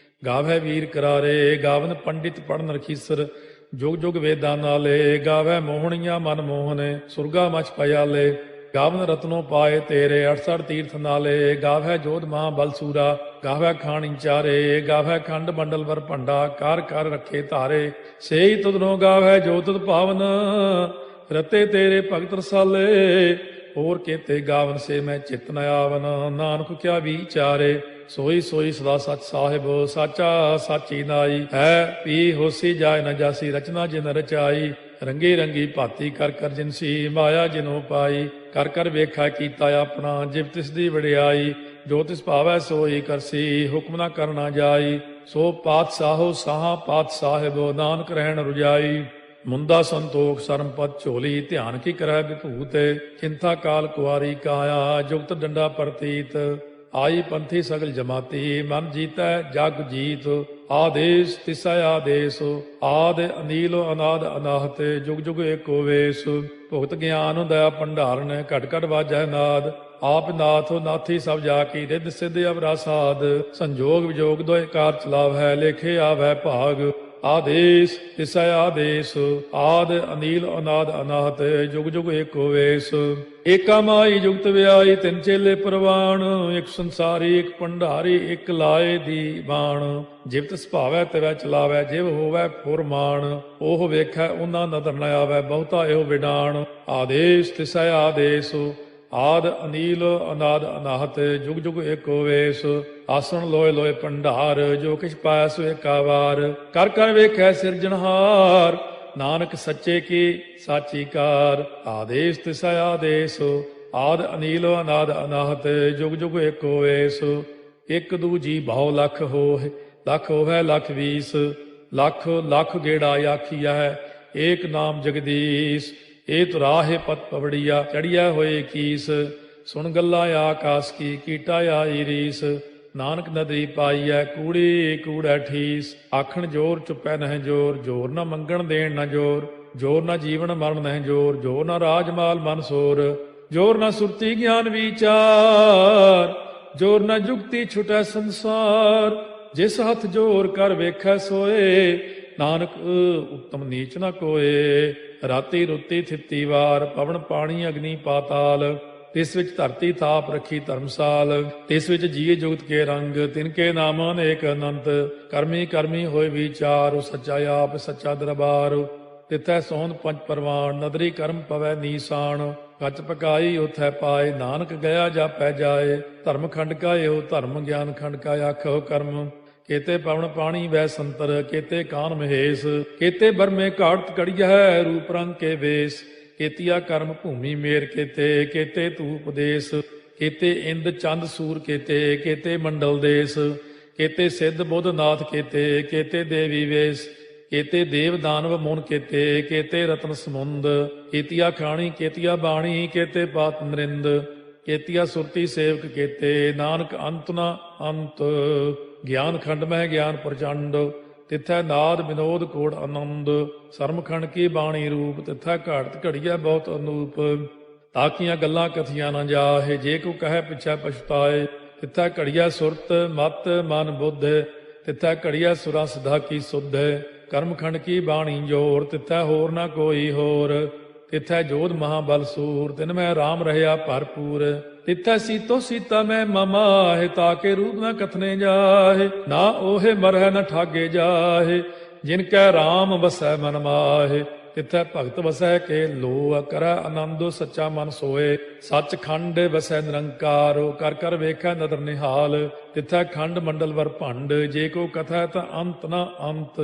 ਗਾਵੈ ਵੀਰ ਕਰਾਰੇ। ਗਾਵਨ ਪੰਡਿਤ ਪੜਨ ਰਖੀਸਰ, ਜੁਗ ਜੁਗ ਵੇਦਾਂ ਨਾਲੇ। ਗਾਵੈ ਮੋਹਣੀਆਂ ਮਨ ਮੋਹਨੇ, ਸੁਰਗਾ ਮਚ ਪਿਆਲੇ। ਗਾਵਨ ਰਤਨੋ ਪਾਏ ਤੇਰੇ, 68 ਤੀਰਥ ਨਾਲੇ। ਗਾਵੈ ਜੋਧ ਮਹਾ ਬਲਸੂਰਾ, ਗਾਵੈ ਖਾਣੀ ਚਾਰੇ। ਗਾਵੈ ਖੰਡ ਮੰਡਲ ਵਰ ਭੰਡਾ, ਕਰ ਕਰ ਰੱਖੇ ਧਾਰੇ। ਸੇਈ ਤੁਧਨੋ ਗਾਵੈ ਜੋ ਤੁਧ ਭਾਵਨ, ਰਤੇ ਤੇਰੇ ਭਗਤ ਰਸਾਲੇ। ਹੋਰ ਕੇਤੇ ਗਾਵਨ ਸੇ ਮੈਂ ਚਿਤ ਨ ਆਵਨ, ਨਾਨਕ ਕਿਆ ਵਿਚਾਰੇ। ਸੋਈ ਸੋਈ ਸਦਾ ਸਚ ਸਾਹਿਬ, ਸਾਚਾ ਸਾਚੀ ਨਾਈ। ਹੈ ਪੀ ਹੋਸੀ ਜਾਏ ਨ ਜਾਸੀ, ਰਚਨਾ ਜਿਨ ਰਚਾਈ। ਰੰਗੀ ਰੰਗੀ ਭਾਤੀ ਕਰ ਕਰ ਜਿਨਸੀ, ਮਾਇਆ ਜਿਨੋ ਪਾਈ। ਕਰ ਕਰ ਵੇਖਾ ਕੀਤਾ ਆਪਣਾ, ਜਿਵ ਤਿਸ ਦੀ ਵਡਿਆਈ। ਜੋ ਤਿਸ ਭਾਵੈ ਸੋਈ ਕਰਸੀ, ਹੁਕਮ ਨਾ ਕਰਨਾ ਜਾਈ। ਸੋ ਪਾਤਸ਼ਾਹੋ ਸਾਹਾ ਪਾਤ ਸਾਹਿਬ, ਨਾਨਕ ਰਹਿਣ ਰੁਜਾਈ। ਮੁੰਦਾ ਸੰਤੋਖ ਸਰਮਪਦ ਝੋਲੀ, ਧਿਆਨ ਕੀ ਕਰੈ ਵਿਭੂਤ। ਚਿੰਤਾ ਕਾਲ ਕੁਆਰੀ ਕਾਇਆ, ਜੁਗਤ ਡੰਡਾ ਪ੍ਰਤੀਤ। ਆਈ ਪੰਥੀ ਸਗਲ ਜਮਾਤੀ, ਮਨ ਜੀਤੈ ਜਗ ਜੀਤ। ਆਦੇਸ ਤਿਸੈ ਆਦੇਸ, ਆਦ ਅਨੀਲ ਅਨਾਦ ਅਨਾਹਤ। ਜੁਗ ਜੁਗ ਏਕੋ ਵੇਸ, ਭੁਗਤ ਗਿਆਨ ਦਇਆ ਭੰਡਾਰਨ। ਘਟ ਘਟ ਵਾਜੈ ਨਾਦ, ਆਪ ਨਾਥ ਨਾਥੀ ਸਭ ਜਾ ਕੀ। ਰਿੱਧ ਸਿੱਧ ਅਵਰਾ ਸਾਧ, ਸੰਜੋਗ ਵਿਜੋਗ ਦੋਇ ਕਾਰ ਚਲਾਵੈ। ਲੇਖੇ ਆਵੈ ਭਾਗ, ਆਦੇਸ ਤਿਸੈ ਆਦੇਸ। ਆਦ ਅਨੀਲ ਅਨਾਦ ਅਨਾਹਤ, ਜੁਗ ਜੁਗ ਏਕੋ ਵੇਸ। ਏਕਾ ਮਾਈ ਜੁਗਤ ਵਿਆਈ, ਤਿੰਨ ਚੇਲੇ ਪ੍ਰਵਾਨ। ਇੱਕ ਸੰਸਾਰੀ ਇੱਕ ਭੰਡਾਰੀ, ਇੱਕ ਲਾਏ ਦੀ ਬਾਣ। ਜਿਵ ਤਿਸ ਭਾਵੈ ਤਿਵੈ ਚਲਾਵੈ, ਜਿਵ ਹੋਵੈ ਫੁਰਮਾਨ। ਉਹ ਵੇਖੈ ਉਹਨਾਂ ਨਦਰ ਨ ਆਵੈ, ਬਹੁਤਾ ਇਹੋ ਵਿਡਾਣ। ਆਦੇਸ ਤਿਸੈ ਆਦੇਸ, ਆਦ ਅਨੀਲ ਅਨਾਦ ਅਨਾਹਤ, ਜੁਗ ਜੁਗ ਏਕੋ ਵੇਸ। ਆਸਣ ਲੋਏ ਲੋਏ ਭੰਡਾਰ, ਜੋ ਕਿਛ ਪਾਇਆ ਸੋ ਏਕਾ ਵਾਰ। ਕਰ ਕਰ ਵੇਖੈ ਸਿਰਜਣਹਾਰ, ਨਾਨਕ ਸੱਚੇ ਕੀ ਸਾਚੀ ਕਾਰ। ਆਦੇਸ ਤਿਸੈ ਆਦੇਸ, ਆਦ ਅਨੀਲ ਅਨਾਦ ਅਨਾਹਤ, ਜੁਗ ਜੁਗ ਏਕੋ ਵੇਸ। ਇੱਕ ਦੂਜੀ ਬਹੁ ਲਖ ਹੋਏ, ਲਖ ਹੋਵੈ ਲਖ ਵੀਸ। ਲਖ ਲਖ ਗੇੜਾ ਆਖੀਐ, ਏਕ ਨਾਮ ਜਗਦੀਸ਼। ਇਹ ਤੁਰਾਹੇ ਪਤ ਪਵੜੀਆ, ਚੜੀਐ ਹੋਏ ਕੀਸ। ਸੁਣ ਗੱਲਾਂ ਆਕਾਸ ਕੀ, ਕੀਟਾ ਆਈ ਰੀਸ। ਨਾਨਕ ਨਦਰੀ ਪਾਈਐ, ਕੂੜੀ ਕੂੜੈ ਠੀਸ। ਆਖਣ ਜੋਰ ਚੁੱਪੈ ਨਹਿ ਜੋਰ, ਜੋਰ ਨਾ ਮੰਗਣ ਦੇਣ ਨਾ ਜੋਰ। ਜੋਰ ਨਾ ਜੀਵਨ ਮਰਨ ਨਹਿ ਜੋਰ, ਜੋਰ ਨਾ ਰਾਜ ਮਾਲ ਮਨ ਸੋਰ। ਜੋਰ ਨਾ ਸੁਰਤੀ ਗਿਆਨ ਵਿਚਾਰ, ਜੋਰ ਨਾ ਜੁਗਤੀ ਛੁਟੈ ਸੰਸਾਰ। ਜਿਸ ਹੱਥ ਜੋਰ ਕਰ ਵੇਖੈ ਸੋਏ, ਨਾਨਕ ਉਤਮ ਨੀਚ ਨਾ ਕੋਏ। ਰਾਤੀ ਰੁੱਤੀ ਥਿੱਤੀ ਵਾਰ, ਪਵਨ ਪਾਣੀ ਅਗਨੀ ਪਾਤਾਲ। ਤਿਸ ਵਿੱਚ ਧਰਤੀ ਥਾਪ ਰੱਖੀ ਧਰਮਸਾਲ। ਤਿਸ ਵਿੱਚ ਜੀਏ ਜੁਗਤ ਕੇ ਰੰਗ, ਤਿਨ ਕੇ ਨਾਮ ਅਨੇਕ ਅਨੰਤ। ਕਰਮੀ ਕਰਮੀ ਹੋਏ ਵਿਚਾਰ, ਸੱਚਾ ਆਪ ਸੱਚਾ ਦਰਬਾਰ। ਤਿਥੈ ਸੋਹਣ ਪੰਜ ਪਰਵਾਨ, ਨਦਰੀ ਕਰਮ ਪਵੈ ਨੀਸਾਨ। ਕੱਚ ਪਕਾਈ ਉਥੈ ਪਾਏ, ਨਾਨਕ ਗਿਆ ਜਾਪੈ ਜਾਏ। ਧਰਮ ਖੰਡ ਕਾ ਇਹੋ ਧਰਮ, ਗਿਆਨ ਖੰਡ ਕਾ ਆਖੋ ਕਰਮ। ਕੇਤੇ ਪਵਨ ਪਾਣੀ ਵੈ ਸੰਤਰ, ਕੇਤੇ ਕਾਨ ਮਹੇਸ਼। ਕੇਤੇ ਬਰਮੇ ਘਾੜਤ ਕੜੀਐ, ਰੂਪ ਰੰਗ ਕੇ ਵੇਸ। ਕੇਤੀਆ ਕਰਮ ਭੂਮੀ ਮੇਰ ਕੇਤੇ, ਕੇਤੇ ਤੂ ਉਪਦੇਸ। ਕੇਤੇ ਇੰਦ ਚੰਦ ਸੂਰ ਕੇਤੇ, ਕੇਤੇ ਮੰਡਲ ਦੇਸ। ਕੇਤੇ ਸਿੱਧ ਬੁੱਧ ਨਾਥ ਕੇਤੇ, ਕੇਤੇ ਦੇਵੀ ਵੇਸ। केते देव दानव मुन केते, केते रत्न समुंद, केतिया खाणी केतिया बाणी, केते पात नरिंद, केतिया सुरती सेवक केते, नानक अंत न अंत। ज्ञान खंड मह ज्ञान प्रचंड, तिथै नाद विनोद कोड़ आनंद। सरमखंड की बाणी रूप, तिथै घाड़त घड़िया बहुत अनूप। ताकियां गल्लां कथियां न जाहे, जे को कहे पिछै पछताए। तिथै घड़िया सुरत मत मन बुद्ध, तिथै घड़िया सुरा सिधा की सुध। कर्मखंड की बाणी जोर, तिथै होर न कोई होर। तिथै जोध महाबल सूर, तिन में राम रहया भरपूर। तिथै सीतो सीता में ममाहे, ताके रूप न कथने जाहे। ना ओहे मरह न ठागे जाहे, जिनकै राम बसै मन माहे। तिथै भगत वसै के लोह, करੈ आनंदो सच्चा मन सोए। सच खंड वसै निरंकार, कर कर वेखै नदर निहाल। तिथै खंड मंडल वर भंड, जे को कथै ता अंत न अंत।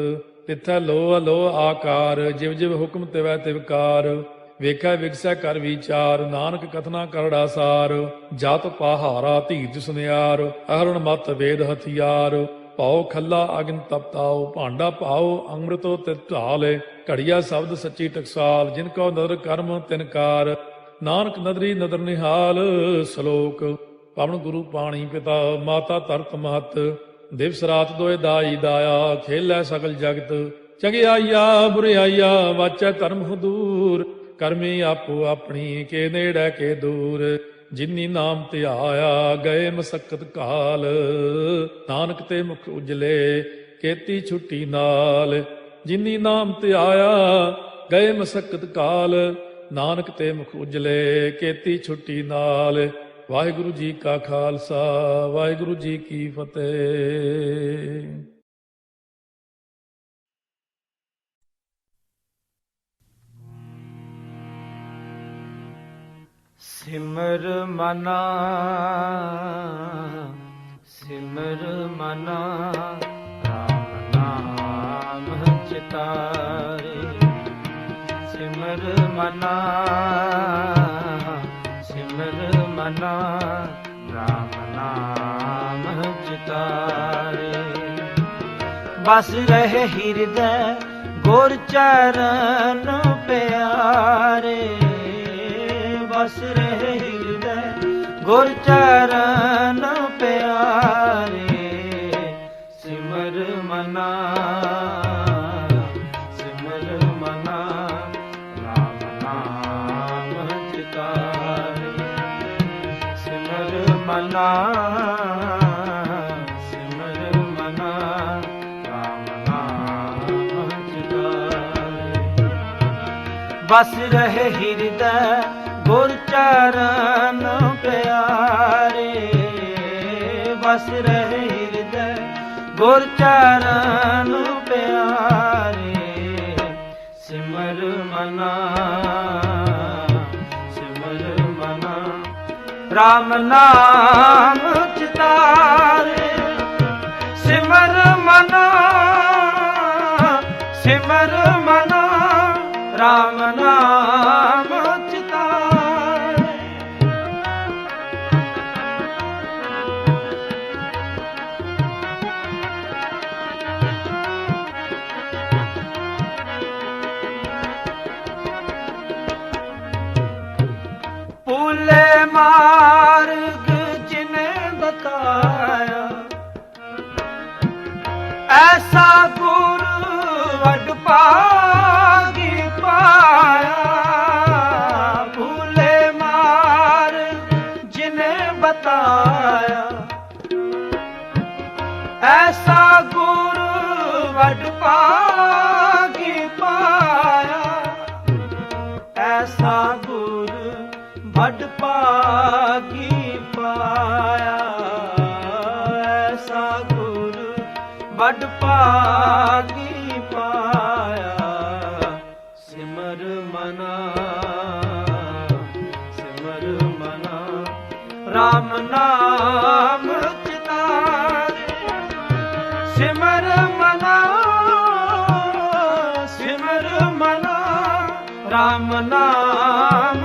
तिथै लोह लोह आकार, जिव जिव हुक्म तिवै तिवकार। ਵੇਖੈ ਵਿਗਸੈ ਕਰ ਵਿਚਾਰ, ਨਾਨਕ ਕਥਨਾ ਕਰੜਾ ਸਾਰ। ਜਤ ਪਹਾਰਾ ਧੀਰਜ ਸੁਨਿਆਰ, ਅਹਰਣ ਮਤ ਵੇਦ ਹਥਿਆਰ। ਭਾਉ ਖੱਲਾ ਅਗਨ ਤਪਤਾਉ, ਭਾਂਡਾ ਭਾਉ ਅੰਮ੍ਰਿਤੋ ਤਿਤ ਢਾਲੇ। ਘੜੀਆ ਸ਼ਬਦ ਸੱਚੀ ਟਕਸਾਲ, ਜਿਨ ਕੋ ਨਦਰ ਕਰਮ ਤਿਨਕਾਰ। ਨਾਨਕ ਨਦਰੀ ਨਦਰ ਨਿਹਾਲ। ਸ਼ਲੋਕ ਪਵਨ ਗੁਰੂ ਪਾਣੀ ਪਿਤਾ, ਮਾਤਾ ਧਰਤ ਮਹਤ। ਦਿਵਸ ਰਾਤ ਦੋਇ ਦਾਈ ਦਾਇਆ, ਖੇਲੈ ਸਗਲ ਜਗਤ। ਚੰਗਿਆਈਆ ਬੁਰਿਆਈਆ, ਵਾਚੈ ਧਰਮ ਹਦੂਰ। ਕਰਮੀ ਆਪੋ ਆਪਣੀ, ਕੇ ਨੇੜੇ ਕੇ ਦੂਰ। ਜਿਨੀ ਨਾਮ ਧਿਆਇਆ, ਗਏ ਮਸਕਤ ਕਾਲ। ਨਾਨਕ ਤੇ ਮੁਖ ਉਜਲੇ, ਕੀਤੀ ਛੁੱਟੀ ਨਾਲ। ਜਿਨੀ ਨਾਮ ਧਿਆਇਆ, ਗਏ ਮਸਕਤ ਕਾਲ। ਨਾਨਕ ਤੇ ਮੁਖ ਉਜਲੇ, ਕੀਤੀ ਛੁੱਟੀ ਨਾਲ। ਵਾਹਿਗੁਰੂ ਜੀ ਕਾ ਖਾਲਸਾ, ਵਾਹਿਗੁਰੂ ਜੀ ਕੀ ਫਤਿਹ। ਸਿਮਰ ਮਨਾ, ਸਿਮਰ ਮਨਾ, ਰਾਮ ਨਾਮ ਚਿਤਾਰੇ। ਸਿਮਰ ਮਨਾ, ਸਿਮਰ ਮਨਾ, ਰਾਮ ਨਾਮ ਚਿਤਾਰੇ। ਬਸ ਰਹੇ ਹਿਰਦੈ ਗੁਰ ਚਰਨ ਪਿਆਰੇ। ਬਸ ਰਹੇ ਹਿਰਦੈ ਗੁਰ ਚਰਨ ਪਿਆਰੇ। ਸਿਮਰ ਮਨਾ, ਸਿਮਰ ਮਨਾ, ਰਾਮ ਨਾਮ ਚਿਤਾਰੇ। ਸਿਮਰ ਮਨਾ, ਸਿਮਰ ਮਨਾ, ਰਾਮ ਨਾਮ ਚਿਤਾਰੇ। ਬਸ ਰਹੇ ਹਿਰਦੈ ਗੁਰ ਚਰਨ ਪਿਆਰੇ। ਬਸ ਰਹੇ ਹਿਰਦੈ ਗੁਰ ਚਰਨ ਪਿਆਰੇ। ਸਿਮਰ ਮਨਾ, ਸਿਮਰ ਮਨਾ, ਰਾਮ ਨਾਮ ਚਿਤਾਰੇ। ਸਿਮਰ ਮਨਾ, ਸਿਮਰ ਮਨਾ, ਰਾਮ ਨਾਮ ਮਾਰਗ ਜਿਨੇ ਬਤਾਇਆ। ਐਸਾ ਗੁਰ ਵਡ ਭਾਗੀ ਪਾਇਆ। ਭੂਲੇ ਮਾਰਗ ਜਿਨੇ ਬਤਾਇਆ। ਐਸਾ ਗੁਰ ਵਡ ਭਾਗੀ ਪਾਇਆ। ਐਸਾ ਗੁਰ ਵਡ ਭਾਗੀ ਪਾਇਆ। ਐਸਾ ਗੁਰ ਵਡ ਭਾਗੀ ਪਾਇਆ। ਸਿਮਰ ਮਨਾ, ਸਿਮਰ ਮਨਾ, ਰਾਮ ਨਾਮ ਚਿਤਾਰੇ। ਸਿਮਰ ਮਨਾ, ਸਿਮਰ ਮਨਾ, ਰਾਮ ਨਾਮ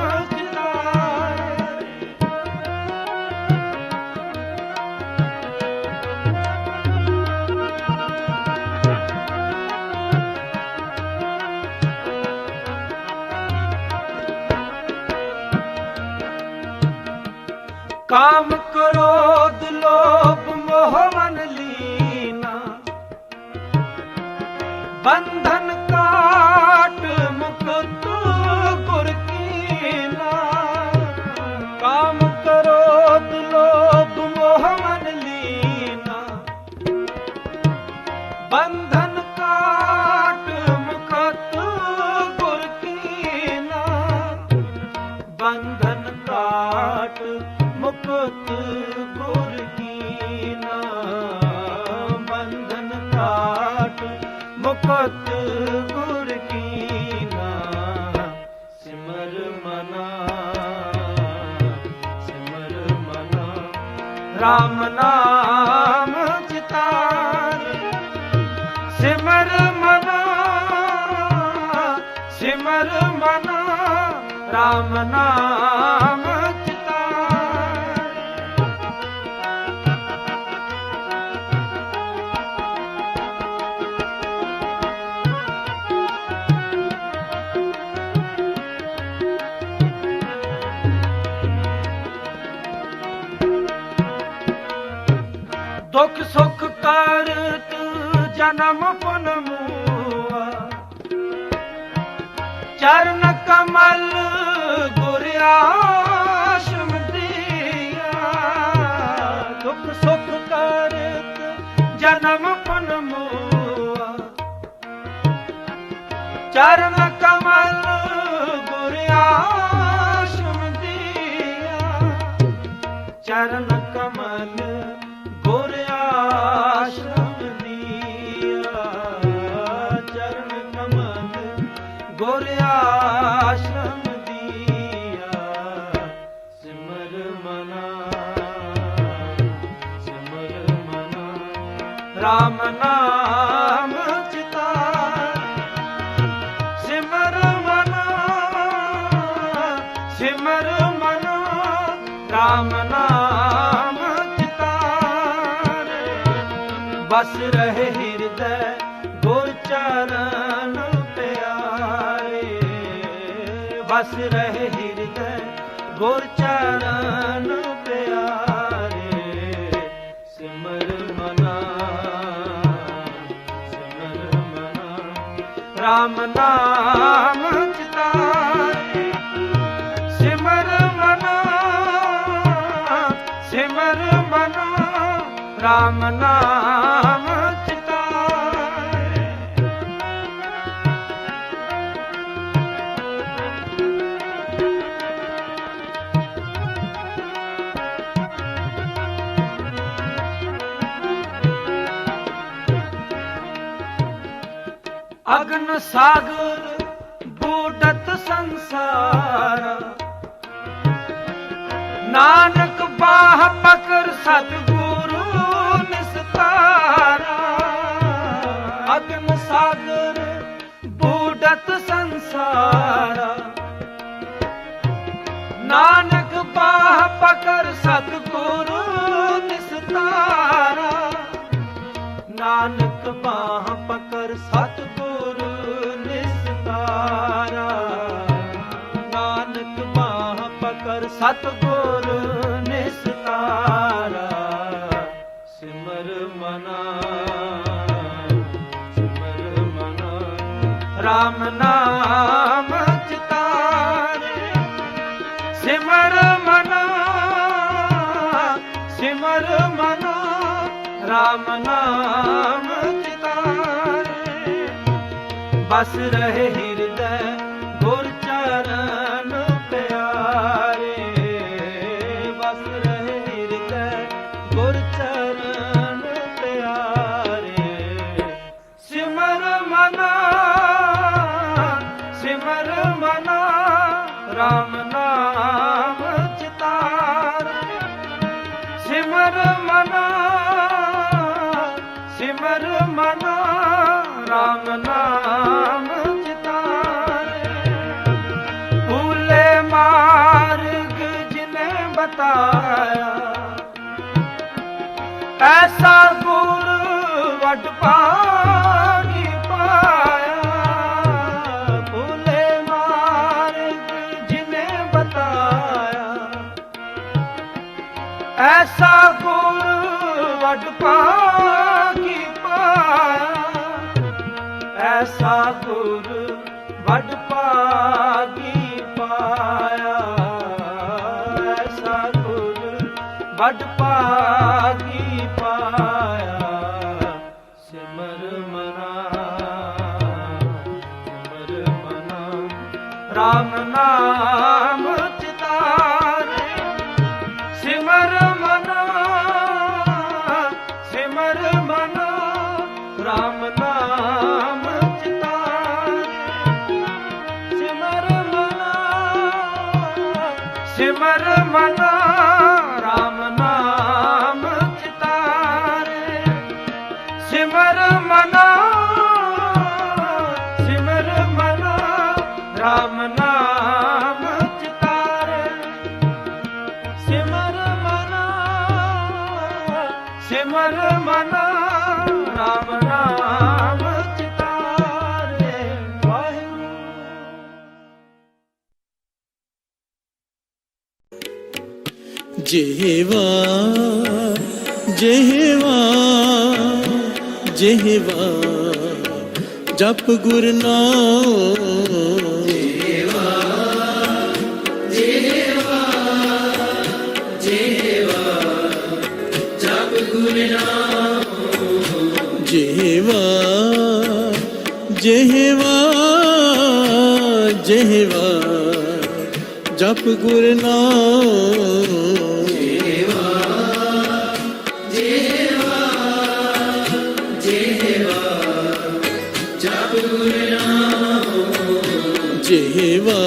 ਕਾਮ ਕ੍ਰੋਧ ਲੋਭ ਮੋਹ ਮਨ ਲੀਨਾ, ਬੰਧਨ ਕਾਟ ਮੁਕਤ ਗੁਰ ਕੀਨਾ। ਕਾਮ ਕ੍ਰੋਧ ਲੋਭ ਮੋਹ ਮਨ ਲੀਨਾ, ਬੰਧਨ ਕਾਟ ਮੁਕਤ ਗੁਰ ਕੀਨਾ। ਬੰਧਨ ਕਾਟ ਮੁਕਤ ਗੁਰ ਕੀਨਾ, ਬੰਧਨ ਕਾਟ ਮੁਕਤ ਗੁਰ ਕੀਨਾ। ਸਿਮਰ ਮਨਾ, ਸਿਮਰ ਮਨਾ, ਰਾਮ ਨਾਮ ਚਿਤਾਰੇ। ਸਿਮਰ ਮਨਾ, ਸਿਮਰ ਮਨਾ, ਰਾਮ ਨਾਮ ਦੁਖ ਸੁਖ ਕਰਤ ਜਨਮ ਪੁਨ ਮੂਆ, ਚਰਨ ਕਮਲ ਗੁਰ ਆਸ਼ਮ ਦੀਆ। ਦੁਖ ਸੁਖ ਕਰਤ ਜਨਮ ਪੁਨ ਮੂਆ, ਚਰਨ ਕਮਲ ਗੁਰ ਆਸ਼ਮ ਦੀਆ। ਚਰਨ ਕਮਲ ਗੁਰ ਆਸ਼ਰਮ ਦੀਆ, ਚਰਨ ਕਮਲ ਗੁਰ ਆਸ਼ਰਮ ਦੀਆ। ਸਿਮਰ ਮਨਾ, ਸਿਮਰ ਮਨਾ, ਰਾਮ ਨਾਮ ਚਿਤਾਰੇ। ਸਿਮਰ ਮਨਾ, ਸਿਮਰ ਮਨਾ, ਰਾਮ ਨਾਮ ਬਸ ਰਹੇ ਹਿਰਦੈ ਗੁਰ ਚਰਨ ਪਿਆਰੇ। ਬਸ ਰਹੇ ਹਿਰਦੈ ਗੁਰ ਚਰਨ ਪਿਆਰੇ। ਸਿਮਰ ਮਨਾ, ਸਿਮਰ ਮਨਾ, ਰਾਮ ਨਾਮ ਚਿਤਾਰੇ। ਸਿਮਰ ਮਨਾ, ਸਿਮਰ ਮਨਾ, ਰਾਮ ਨਾਮ ਚਿਤਾਰੇ। ਅਗਨ ਸਾਗਰ ਬੂਡਤ ਸੰਸਾਰਾ, ਨਾਨਕ ਬਾਹ ਪਕੜ ਸਤਿਗੁਰੂ ਨਿਸਤਾਰਾ। ਅਗਨ ਸਾਗਰ ਬੂਡਤ ਸੰਸਾਰਾ, ਨਾਨਕ ਬਾਹ ਪਕੜ ਸਤਿਗੁਰੂ ਨਿਸਤਾਰਾ। ਨਾਨਕ ਬਾਹ ਪਕੜ ਸਤਿਗੁਰੂ ਨਿਸਤਾਰਾ। ਨਾਨਕ ਬਾਹ ਪਕੜ ਸਤਿਗੁਰੂ ਨਿਸਤਾਰਾ। ਸਿਮਰ ਮਨਾ, ਸਿਮਰ ਮਨਾ, ਰਾਮ ਨਾਮ ਚਿਤਾਰੇ। ਸਿਮਰ ਮਨਾ, ਸਿਮਰ ਮਨਾ, ਰਾਮ ਨਾਮ ਚਿਤਾਰੇ। ਬਸ ਰਹੇ ਹਿਰਦੈ ਗੁਰ ਚਰਨ ਪਿਆਰੇ। ਬਸ ਰਹੇ ਹਿਰਦੈ ਗੁਰ ਚਰਨ ਪਿਆਰੇ। ਸਿਮਰ ਮਨਾ, ਸਿਮਰ ਮਨਾ, ਰਾਮ ਨਾਮ ਚਿਤਾਰੇ। ਸਿਮਰ ਮਨਾ, ਸਿਮਰ ਮਨਾ, ਰਾਮ ਨਾਮ ਚਿਤਾਰੇ। ਭੂਲੇ ਮਾਰਗ ਜਿਨੇ ਬਤਾਇਆ, ਐਸਾ ਗੁਰ ਵਡ ਭਾਗੀ ਪਾਇਆ। ਭੂਲੇ ਮਾਰਗ ਜਿਨੇ ਬਤਾਇਆ, ਐਸਾ ਗੁਰ ਵਡ ਭਾਗੀ ਪਾਇਆ, ਐਸਾ ਗੁਰ ਵਡ ਭਾਗੀ ਪਾਇਆ, ਐਸਾ ਗੁਰ ਵਡ ਭਾਗੀ ਪਾਇਆ। ਸਿਮਰ ਮਨਾ, ਸਿਮਰ ਮਨਾ, ਰਾਮ ਨਾਮ ਚਿਤਾਰੇ। ਸਿਮਰ ਮਨਾ, ਸਿਮਰ ਮਨਾ, ਰਾਮ ਨਾਮ ਚਿਤਾਰੇ। ਸਿਮਰ ਮਨਾ, ਸਿਮਰ ਮਨਾ, ਰਾਮ ਨਾਮ ਚਿਤਾਰੇ। ਸਿਮਰ ਮਨਾ, ਸਿਮਰ ਮਨਾ, ਰਾਮ ਨਾਮ ਚਿਤਾਰੇ। ਸਿਮਰ ਮਨਾ, ਸਿਮਰ ਮਨਾ, ਰਾਮ ਨਾਮ ਚਿਤਾਰੇ। ਵਾਹਿਗੁਰੂ। ਜਿਹਵਾ ਜਿਹਵਾ ਜਿਹਵਾ ਜਪ ਗੁਰ ਨਾਮ। ਜਿਹਵਾ ਜਿਹਵਾ ਜਿਹਵਾ ਜਪ ਗੁਰ ਨਾਮ। ਜਿਹਵਾ ਜਿਹਵਾ ਜਿਹਵਾ ਜਪ ਗੁਰ ਨਾਮ। ਜਿਹਵਾ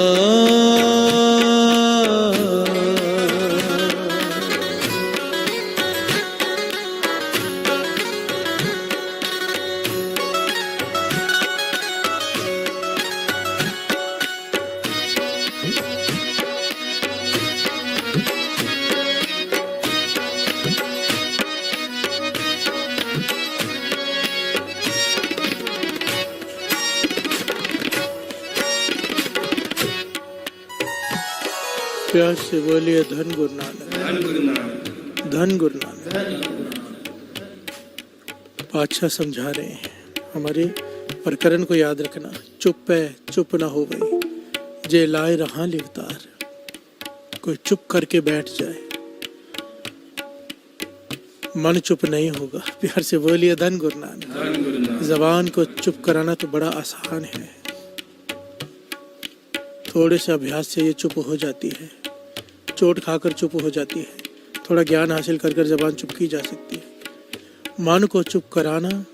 प्यार से बोलिए धन गुरु नानक, धन गुरु नानक, धन गुरु नानक। पातशाह समझा रहे हैं हमारे प्रकरण को याद रखना। चुप है चुप ना हो गई, जे लाए रहा लिवतार। कोई चुप करके बैठ जाए, मन चुप नहीं होगा। प्यार से बोलिए धन गुरु नानक। जबान को चुप कराना तो बड़ा आसान है, थोड़े से अभ्यास से ये चुप हो जाती है। चोट खाकर चुप हो जाती है, थोड़ा ज्ञान हासिल कर कर जबान चुप की जा सकती है। मन को चुप कराना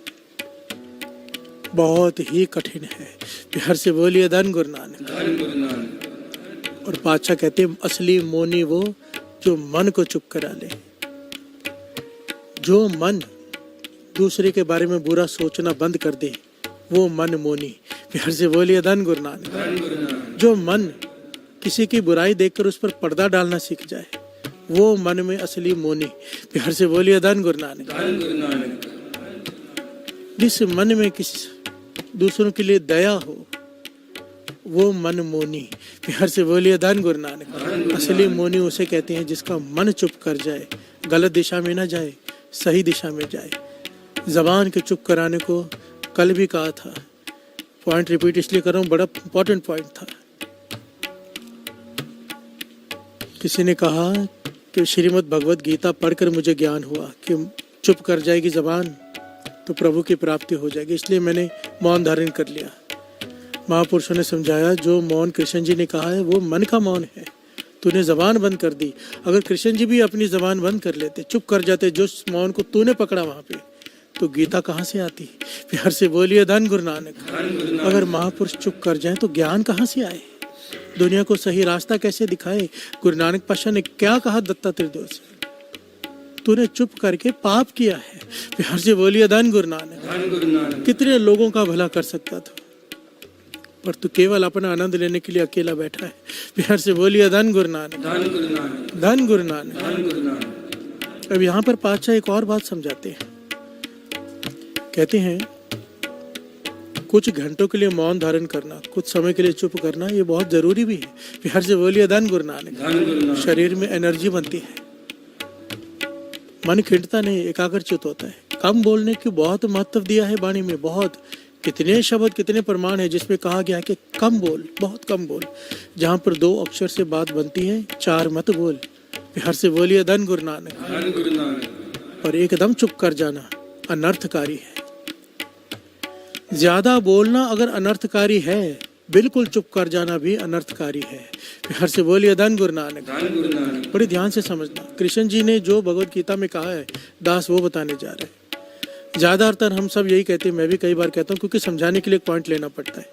बहुत ही कठिन है। प्यार से बोलिए धन गुरु नानक। और पातशाह कहते हैं असली मौनी वो जो मन को चुप करा ले। जो मन दूसरे के बारे में बुरा सोचना बंद कर दे वो मन मौनी। प्यार से बोलिए धन गुरु नानक। जो मन किसी की बुराई देखकर उस पर पर्दा डालना सीख जाए वो मन में असली मौनी। प्यार से बोलिए धन गुरु नानक। जिस मन में किसी दूसरों के लिए दया हो वो मन मौनी। प्यार से बोलिए धन गुरु नानक। असली मौनी उसे कहते हैं जिसका मन चुप कर जाए, गलत दिशा में ना जाए, सही दिशा में जाए। जबान के चुप कराने को कल भी कहा था, पॉइंट रिपीट इसलिए कर रहा हूँ, बड़ा इंपॉर्टेंट पॉइंट था। किसी ने कहा कि श्रीमद् भगवत गीता पढ़कर मुझे ज्ञान हुआ कि चुप कर जाएगी जबान तो प्रभु की प्राप्ति हो जाएगी, इसलिए मैंने मौन धारण कर लिया। महापुरुषों ने समझाया जो मौन कृष्ण जी ने कहा है वो मन का मौन है, तूने जबान बंद कर दी। अगर कृष्ण जी भी अपनी जबान बंद कर लेते, चुप कर जाते जो मौन को तूने पकड़ा वहां पे, तो गीता कहाँ से आती। प्यार से बोलिए धन गुरु नानक। अगर महापुरुष चुप कर जाएं तो ज्ञान कहाँ से आए, दुनिया को सही रास्ता कैसे दिखाए। गुरु नानक पातशाह ने क्या कहा दत्तात्रेय से, तूने चुप करके पाप किया है। प्यार से बोलिए धन गुरु नानक। कितने लोगों का भला कर सकता था पर तू केवल अपना आनंद लेने के लिए अकेला बैठा है। प्यार से बोलिए धन गुरु नानक। धन गुरु नानक। अब यहाँ पर पातशाह एक और बात समझाते हैं, कहते हैं कुछ घंटों के लिए मौन धारण करना, कुछ समय के लिए चुप करना, ये बहुत जरूरी भी है। प्यार से बोलिए धन गुरु नानक। शरीर में एनर्जी बनती है, मन खिंडता नहीं, एकाग्रचित होता है। कम बोलने की बहुत महत्व दिया है वाणी में, बहुत कितने शब्द कितने प्रमाण है जिसमें कहा गया है कि कम बोल, बहुत कम बोल। जहाँ पर 2 अक्षर से बात बनती है, 4 मत बोल। बिहार से बोलिए धन गुरु नानक। और एकदम चुप कर जाना अनर्थकारी है। ज्यादा बोलना अगर अनर्थकारी है, बिल्कुल चुप कर जाना भी अनर्थकारी है। बिहार से बोलिए धन गुरु नानक। बड़ी ध्यान से समझना, कृष्ण जी ने जो भगवत गीता में कहा है दास वो बताने जा रहे हैं। ज्यादातर हम सब यही कहते हैं, मैं भी कई बार कहता हूँ, क्योंकि समझाने के लिए एक पॉइंट लेना पड़ता है।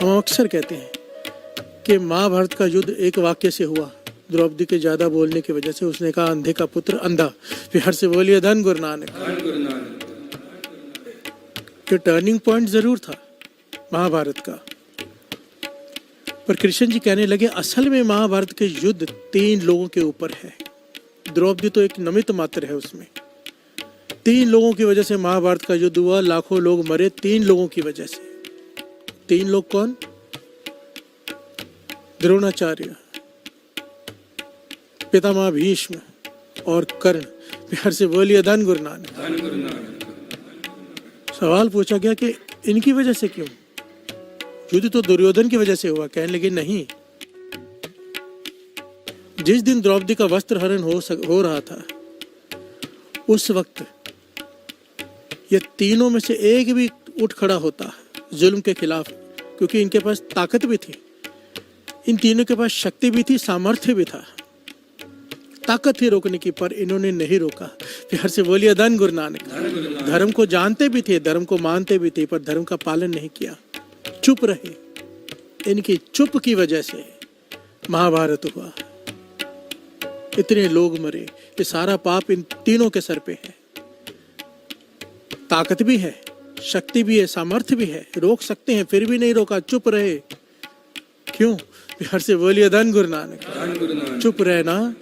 हम अक्सर कहते हैं कि महाभारत का युद्ध एक वाक्य से हुआ, द्रौपदी के ज्यादा बोलने की वजह से। उसने कहा अंधे का पुत्र अंधा। बिहार से बोलिए धन गुरु नानक। ये टर्निंग पॉइंट जरूर था महाभारत का, पर कृष्ण जी कहने लगे असल में महाभारत के युद्ध 3 लोगों के ऊपर है। द्रौपदी तो एक निमित्त मात्र है उसमें। 3 लोगों की वजह से महाभारत का युद्ध हुआ, लाखों लोग मरे 3 लोगों की वजह से। 3 लोग कौन? द्रोणाचार्य, पितामह भीष्म और कर्ण। बिहार से बोलिए धन गुरु नानक। सवाल पूछा गया कि इनकी वजह से क्यों? युद्ध तो दुर्योधन की वजह से हुआ। कहने लगे नहीं, जिस दिन द्रौपदी का वस्त्र हरण हो रहा था, उस वक्त ये तीनों में से एक भी उठ खड़ा होता जुल्म के खिलाफ, क्योंकि इनके पास ताकत भी थी, इन तीनों के पास शक्ति भी थी, सामर्थ्य भी था, ताकत थी रोकने की, पर इन्होंने नहीं रोका। प्यार से बोलिए धन गुरु नानक। धर्म को जानते भी थे, धर्म को मानते भी थे, पर धर्म का पालन नहीं किया, चुप रहे। इनकी चुप की वजह से महाभारत हुआ, इतने लोग मरे। ये सारा पाप इन तीनों के सर पे है। ताकत भी है, शक्ति भी है, सामर्थ्य भी है, रोक सकते हैं, फिर भी नहीं रोका, चुप रहे। क्यों? प्यार से बोलिए धन गुरु नानक। चुप रहना,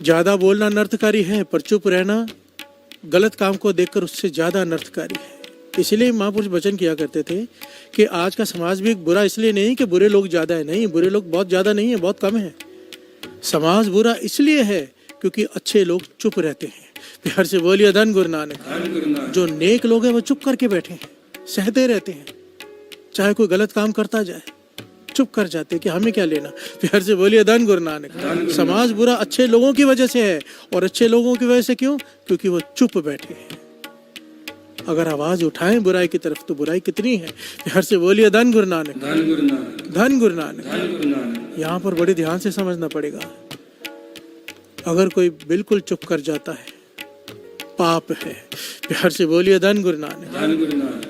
ज्यादा बोलना अनर्थकारी है, पर चुप रहना गलत काम को देखकर उससे ज्यादा अनर्थकारी है। इसलिए महापुरुष वचन किया करते थे कि आज का समाज भी बुरा इसलिए नहीं कि बुरे लोग ज्यादा है, नहीं, बुरे लोग बहुत ज्यादा नहीं है, बहुत कम है। समाज बुरा इसलिए है क्योंकि अच्छे लोग चुप रहते हैं। प्यार से बोलिए धन गुरु नानक। जो नेक लोग हैं वो चुप करके बैठे हैं, सहते रहते हैं, चाहे कोई गलत काम करता जाए, चुप कर जाते कि हमें क्या लेना। प्यार से बोलिए धन गुरु नानक। समाज बुरा अच्छे लोगों की वजह से है, और अच्छे लोगों की वजह से क्यों? क्योंकि वो चुप बैठे हैं। अगर आवाज उठाएं बुराई की तरफ तो बुराई कितनी है। प्यार से बोलिए धन गुरु नानक। धन गुरु नानक। यहाँ पर बड़े ध्यान से समझना पड़ेगा। अगर कोई बिल्कुल चुप कर जाता है, पाप है। प्यार से बोलिए धन गुरु नानक।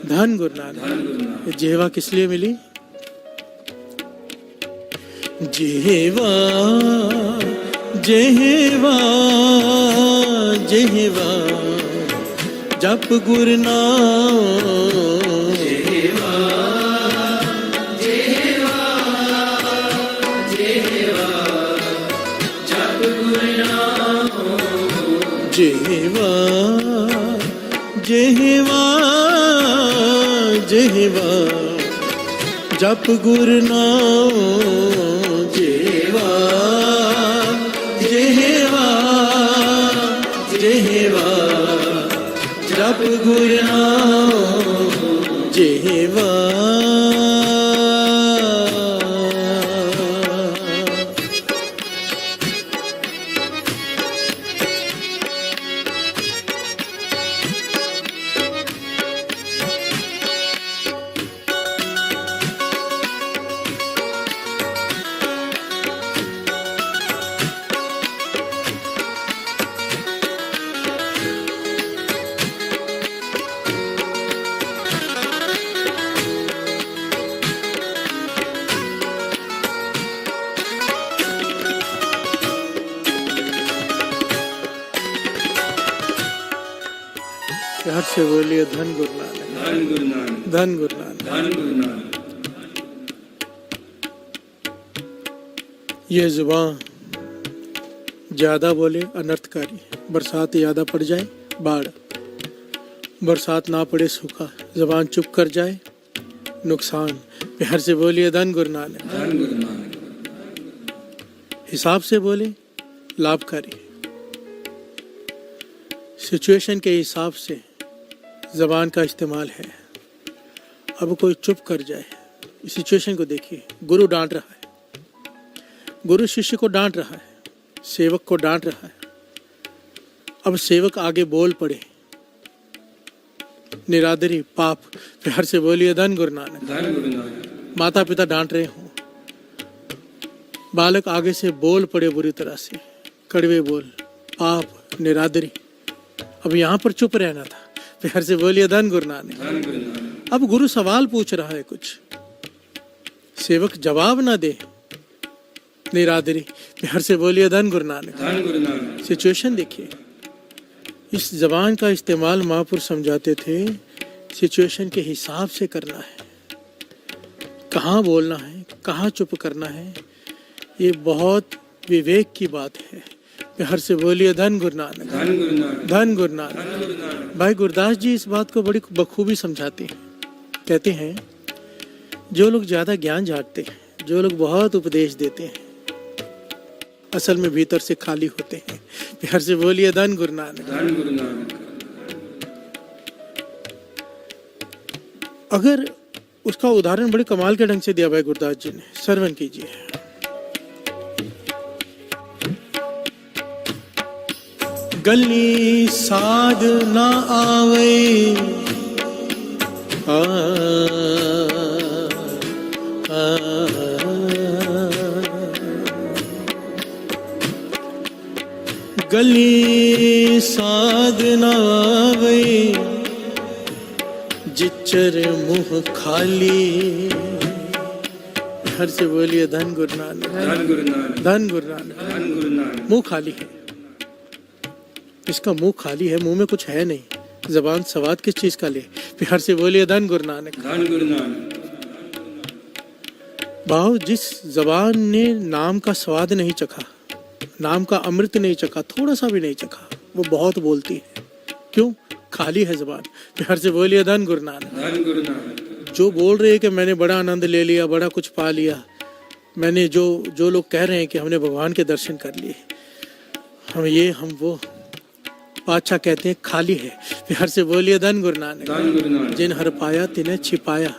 धन गुरु नानक। ये जिह्वा किस लिए मिली? जिह्वा जिह्वा जिह्वा जप गुरु नाम। जिह्वा जिह्वा जिह्वा जप गुरु नाम। जिह्वा जिह्वा जिह्वा जप गुरु नाम। जिह्वा जिह्वा जिह्वा जप गुरु नाम। जिह्वा प्यार से बोलिए धन गुरु नानक। धन गुरु नानक। धन गुरु नानक। धन गुरु नानक। ये जुबान ज्यादा बोले अनर्थकारी। बरसात ज्यादा पड़ जाए बाढ़, बरसात ना पड़े सूखा, जुबान चुप कर जाए नुकसान। प्यार से बोलिए धन गुरु नानक। धन गुरु नानक। हिसाब से बोले लाभकारी, सिचुएशन के हिसाब से ज़बान का इस्तेमाल है। अब कोई चुप कर जाए, इस सिचुएशन को देखिए, गुरु डांट रहा है, गुरु शिष्य को डांट रहा है, सेवक को डांट रहा है। अब सेवक आगे बोल पड़े, निरादरी पाप, प्यार से बोलिए धन गुरु नानक। माता पिता डांट रहे हों, बालक आगे से बोल पड़े बुरी तरह से, कड़वे बोल, पाप, निरादरी। अब यहाँ पर चुप रहना था, प्यार से बोलिए धन गुरु नानक। अब गुरु सवाल पूछ रहा है कुछ, सेवक जवाब ना दे, निरादरी, प्यार से बोलिए धन गुरु नानक। सिचुएशन देखिए, इस जबान का इस्तेमाल महापुरुष समझाते थे सिचुएशन के हिसाब से करना है, कहाँ बोलना है, कहाँ चुप करना है। ये बहुत विवेक की बात है। प्यार से बोलिए धन गुरु नानक, धन गुरु नानक। भाई गुरदास जी इस बात को बड़ी बखूबी समझाते हैं। कहते हैं जो लोग ज्यादा ज्ञान झाड़ते हैं, जो लोग बहुत उपदेश देते हैं, असल में भीतर से खाली होते हैं। प्यार से बोलिए धन गुरु नानक। अगर उसका उदाहरण बड़े कमाल के ढंग से दिया भाई गुरदास जी ने, श्रवण कीजिए। गली साध ना आवे, गली साध ना आवे, जिचर मुँह खाली। हर से बोलिए धन गुरु नानक, धन गुरु नानक। मुँह खाली है, इसका मुंह खाली है, मुंह में कुछ है नहीं। जबान सवाद किस चीज का ले, प्यार से बोलिए धन गुरु नानक। भाव, जिस जबान ने नाम का स्वाद नहीं चखा, नाम का अमृत नहीं चखा, थोड़ा सा भी नहीं चखा, वो बहुत बोलती है। क्यों? खाली है जबान। प्यार से बोलिए धन गुरु नानक। जो बोल रहे हैं कि मैंने बड़ा आनंद ले लिया, बड़ा कुछ पा लिया, मैंने जो लोग कह रहे हैं कि हमने भगवान के दर्शन कर लिए, हम ये हम वो, पातशाह कहते हैं खाली है। प्यार से बोलिए धन गुरु नानक। जिन हर पाया तिन्हें छिपाया,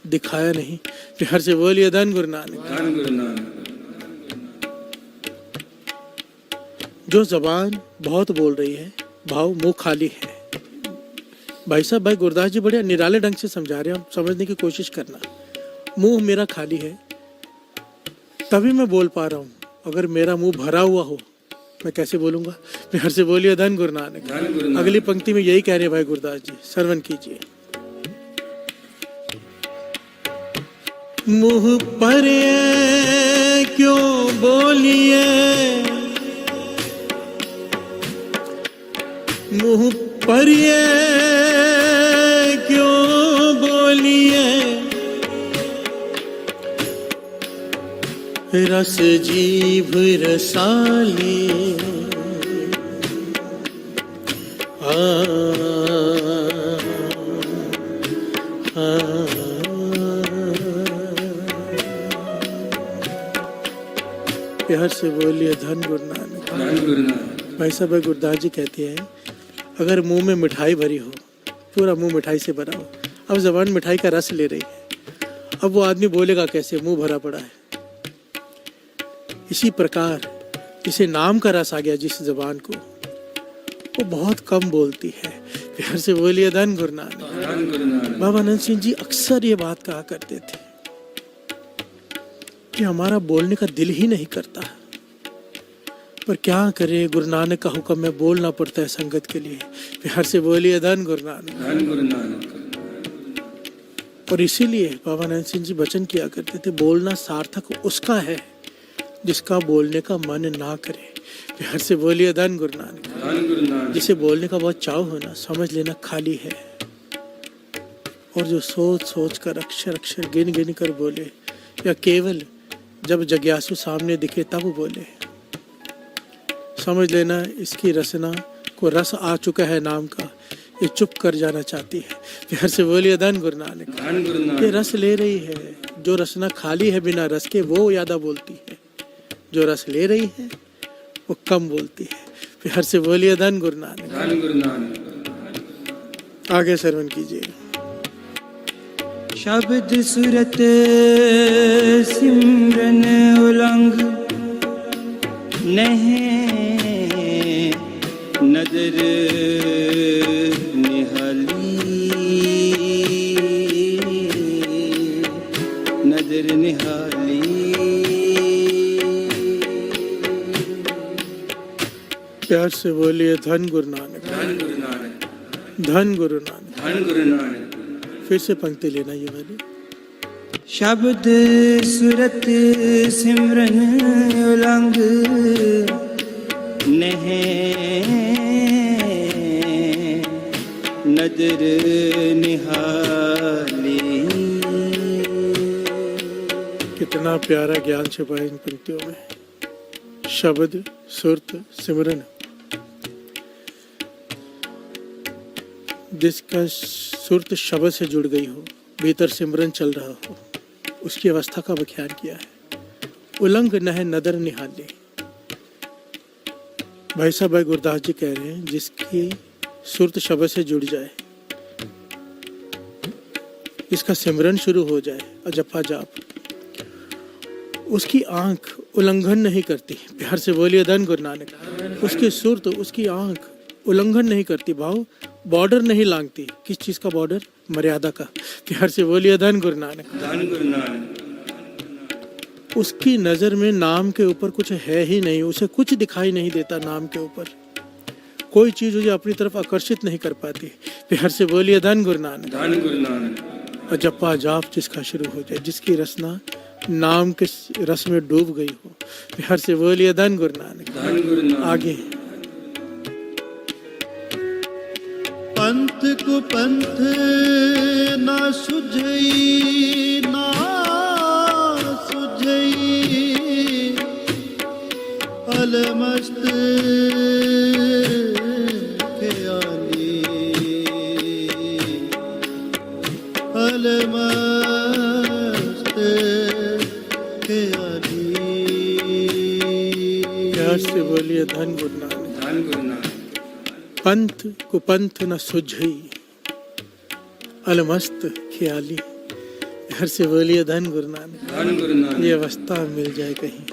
दिखाया नहीं। प्यार से बोलिए धन गुरु नानक। जो जबान बहुत बोल रही है, भाव मुंह खाली है। भाई साहब, भाई गुरदास जी बड़े निराले ढंग से समझा रहे हैं, हम समझने की कोशिश करना। मुंह मेरा खाली है तभी मैं बोल पा रहा हूँ, अगर मेरा मुंह भरा हुआ हो मैं कैसे बोलूंगा? प्यार से बोलिए धन गुरु नानक। अगली पंक्ति में यही कह रहे भाई गुरदास जी, श्रवण कीजिए। मुंह पर क्यों बोलिए, मुंह पर क्यों बोलिए, रस जीभ रसाली। प्यार से बोलिए धन गुरु नानक। भाई साहब, गुरदास जी कहते हैं अगर मुंह में मिठाई भरी हो, पूरा मुंह मिठाई से भरा हो, अब जबान मिठाई का रस ले रही है, अब वो आदमी बोलेगा कैसे? मुंह भरा पड़ा है। इसी प्रकार इसे नाम का रस आ गया जिस जबान को, वो बहुत कम बोलती है। प्यार से बोलिए धन गुरु नानक। बाबा नंद सिंह जी अक्सर ये बात कहा करते थे कि हमारा बोलने का दिल ही नहीं करता, पर क्या करे, गुरु नानक का हुक्म में बोलना पड़ता है संगत के लिए। प्यार से बोलिए धन गुरु नानक। और इसीलिए बाबा नंद सिंह जी वचन किया करते थे, बोलना सार्थक उसका है जिसका बोलने का मन ना करे। प्यार से बोलिए धन गुरु नानक। जिसे बोलने का बहुत चाव हो ना, समझ लेना खाली है। और जो सोच सोच कर अक्षर अक्षर गिन गिन कर बोले, या केवल जब जिज्ञासु सामने दिखे तब बोले, समझ लेना इसकी रसना को रस आ चुका है नाम का, ये चुप कर जाना चाहती है। प्यार से बोलिए धन गुरु नानक। ये रस ले रही है, जो रसना खाली है बिना रस के वो ज्यादा बोलती है, जो रस ले रही है वो कम बोलती है। प्यार से बोलिए धन गुरु नानक। धन गुरु नानक। आगे श्रवण कीजिए। शब्द सुरत सिमरन उलंग नहीं नजर निहाली, नजर निहाली। प्यार से बोलिए धन गुरु नानक। धन गुरु नानक। धन गुरु नानक। धन गुरु नानक। फिर से पंक्ति लेना ये वाली। शब्द सुरत सिमरन उलंग नहीं नजर निहाली। कितना प्यारा ज्ञान छिपा है इन पंक्तियों में। शब्द सुरत सिमरन, जिसका सुरत शब्द से जुड़ गई हो, भीतर सिमरन चल रहा हो, उसकी अवस्था का व्याख्यान किया है। उलंग नह नदर निहाली। भाई साहब भाई गुरदास जी कह रहे हैं जिसकी सुरत शब्द से जुड़ जाए, इसका सिमरन शुरू हो जाए और जपा जाप, उसकी आंख उल्लंघन नहीं करती। प्यार से बोलिए धन गुरु नानक। उसकी सुरत, उसकी आंख उल्लंघन नहीं करती, भाव बॉर्डर नहीं लांघती। किस चीज का बॉर्डर? मर्यादा का। प्यार से बोलिए धन गुरु नानक। धन गुरु नानक। उसकी नजर में नाम के ऊपर कुछ है ही नहीं, उसे कुछ दिखाई नहीं देता। नाम के ऊपर कोई चीज उसे अपनी तरफ आकर्षित नहीं कर पाती। प्यार से बोलिए धन गुरु नानक। धन गुरु नानक। और जपा जाप जिसका शुरू हो जाए, जिसकी रसना नाम के रस में डूब गई हो। प्यार से बोलिए धन गुरु नानक। धन गुरु नानक। आगे। पंथ को पंथ ना सुझई, ना सुझई, अलमस्त ख्याली, अलमस्त ख्याली। प्यार से बोलिए धन गुरु नानक। धन गुरु नानक। पंथ को पंथ न सुझई, अलमस्त ख्याली। घर से बोलिए धन गुरु नानक। धन गुरु नानक। ये अवस्था मिल जाए कहीं,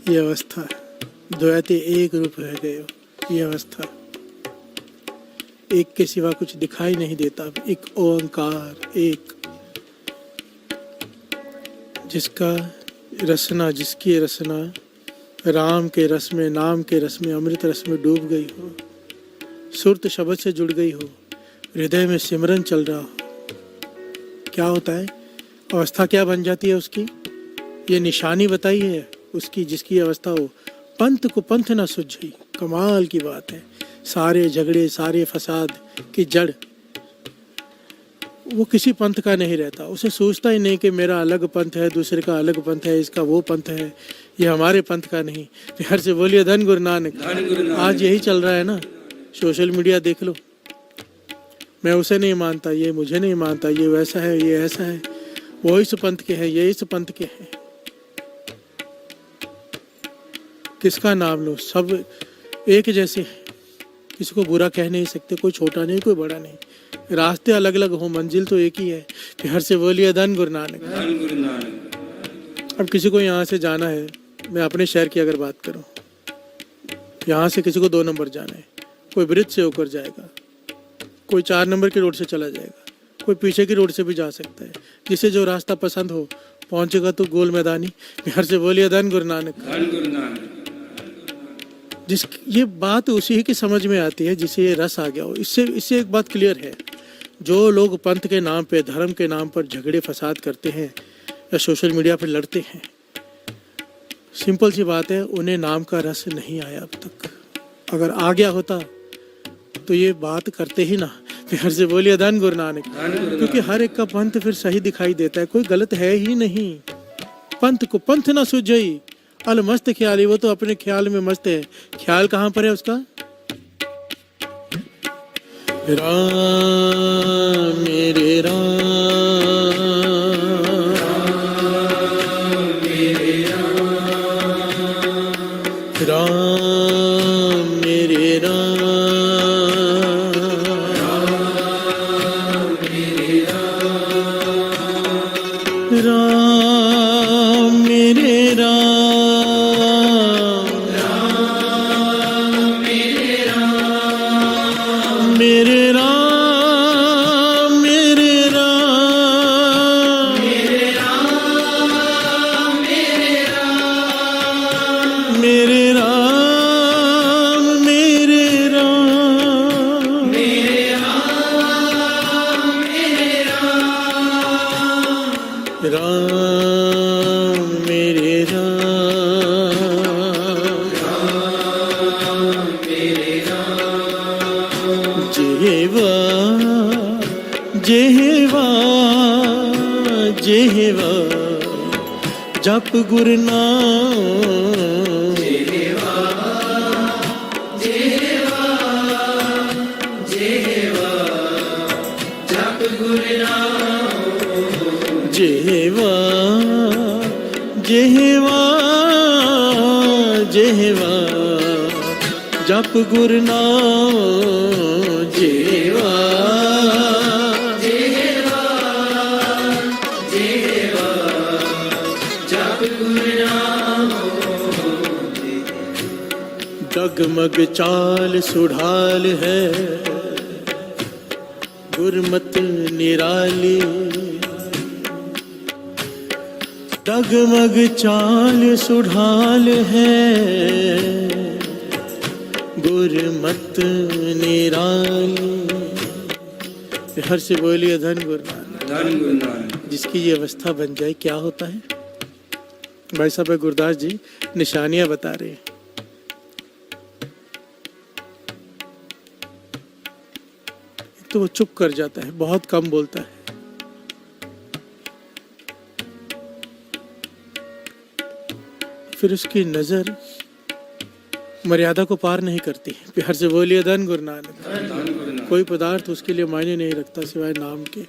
ये अवस्था द्वैते एक रूप रह गए हो। ये अवस्था एक के सिवा कुछ दिखाई नहीं देता, एक ओंकार एक, जिसका रसना, जिसकी रसना राम के रस में, नाम के रस में, अमृत रस में डूब गई हो, सुरत शब्द से जुड़ गई हो, हृदय में सिमरन चल रहा हो, क्या होता है? अवस्था क्या बन जाती है उसकी? ये निशानी बताई है उसकी, जिसकी अवस्था हो। पंथ को पंथ ना सुझई, कमाल की बात है। सारे झगड़े, सारे फसाद की जड़ वो किसी पंथ का नहीं रहता। उसे सोचता ही नहीं कि मेरा अलग पंथ है, दूसरे का अलग पंथ है, इसका वो पंथ है, ये हमारे पंथ का नहीं। प्यार से बोलिए धन गुरु नानक। धन गुरु नानक। आज यही चल रहा है ना, सोशल मीडिया देख लो। मैं उसे नहीं मानता, ये मुझे नहीं मानता, ये वैसा है, ये ऐसा है, वो इस पंथ के हैं, ये इस पंथ के हैं। किसका नाम लो, सब एक जैसे हैं, किसी को बुरा कह नहीं सकते, कोई छोटा नहीं, कोई बड़ा नहीं। रास्ते अलग अलग हो, मंजिल तो एक ही है। प्यार से बोलिए धन गुरु नानक। धन गुरु नानक। अब किसी को यहाँ से जाना है, मैं अपने शहर की अगर बात करूँ, यहाँ से किसी को 2 नंबर जाना है, कोई ब्रिज से होकर जाएगा, कोई 4 नंबर की रोड से चला जाएगा, कोई पीछे की रोड से भी जा सकता है। जिसे जो रास्ता पसंद हो पहुंचेगा तो गोल मैदानी। प्यार से बोलिए धन गुरु नानक। धन गुरु नानक। जिस ये बात उसी की समझ में आती है जिसे ये रस आ गया हो। इससे एक बात क्लियर है, जो लोग पंथ के नाम पे, धर्म के नाम पर झगड़े फसाद करते हैं या सोशल मीडिया पर लड़ते हैं, सिंपल सी बात है, उन्हें नाम का रस नहीं आया अब तक। अगर आ गया होता तो ये बात करते ही ना। प्यार से बोलिए धन गुरु नानक। क्योंकि हर एक का पंथ फिर सही दिखाई देता है, कोई गलत है ही नहीं। पंथ को पंथ ना सुझई, अलमस्त ख्याली। वो तो अपने ख्याल में मस्त है। ख्याल कहाँ पर है उसका? राम मेरे राम, राम मेरे राम, मेरे राम मेरे राम, मेरे राम मेरे राम, राम मेरे राम, जेहवा जेहवा जेहवा जप गुरु नाम, जेहवा जेहवा जेहवा जप गुरु नाम, जेहवा डगमग चाल सुढ़ाल है गुरमत निराली, डगमग चाल सुढ़ाल है गुरमत निराली। हर से बोलिए धन गुरु नानक, धन गुरु नानक। जिसकी ये अवस्था बन जाए क्या होता है? भाई साहब गुरदास जी निशानियां बता रहे हैं। तो वो चुप कर जाता है, बहुत कम बोलता है। फिर उसकी नजर मर्यादा को पार नहीं करती। प्यार से बोलिए धन गुरु नानक। धन गुरु नानक। कोई पदार्थ उसके लिए मायने नहीं रखता सिवाय नाम के।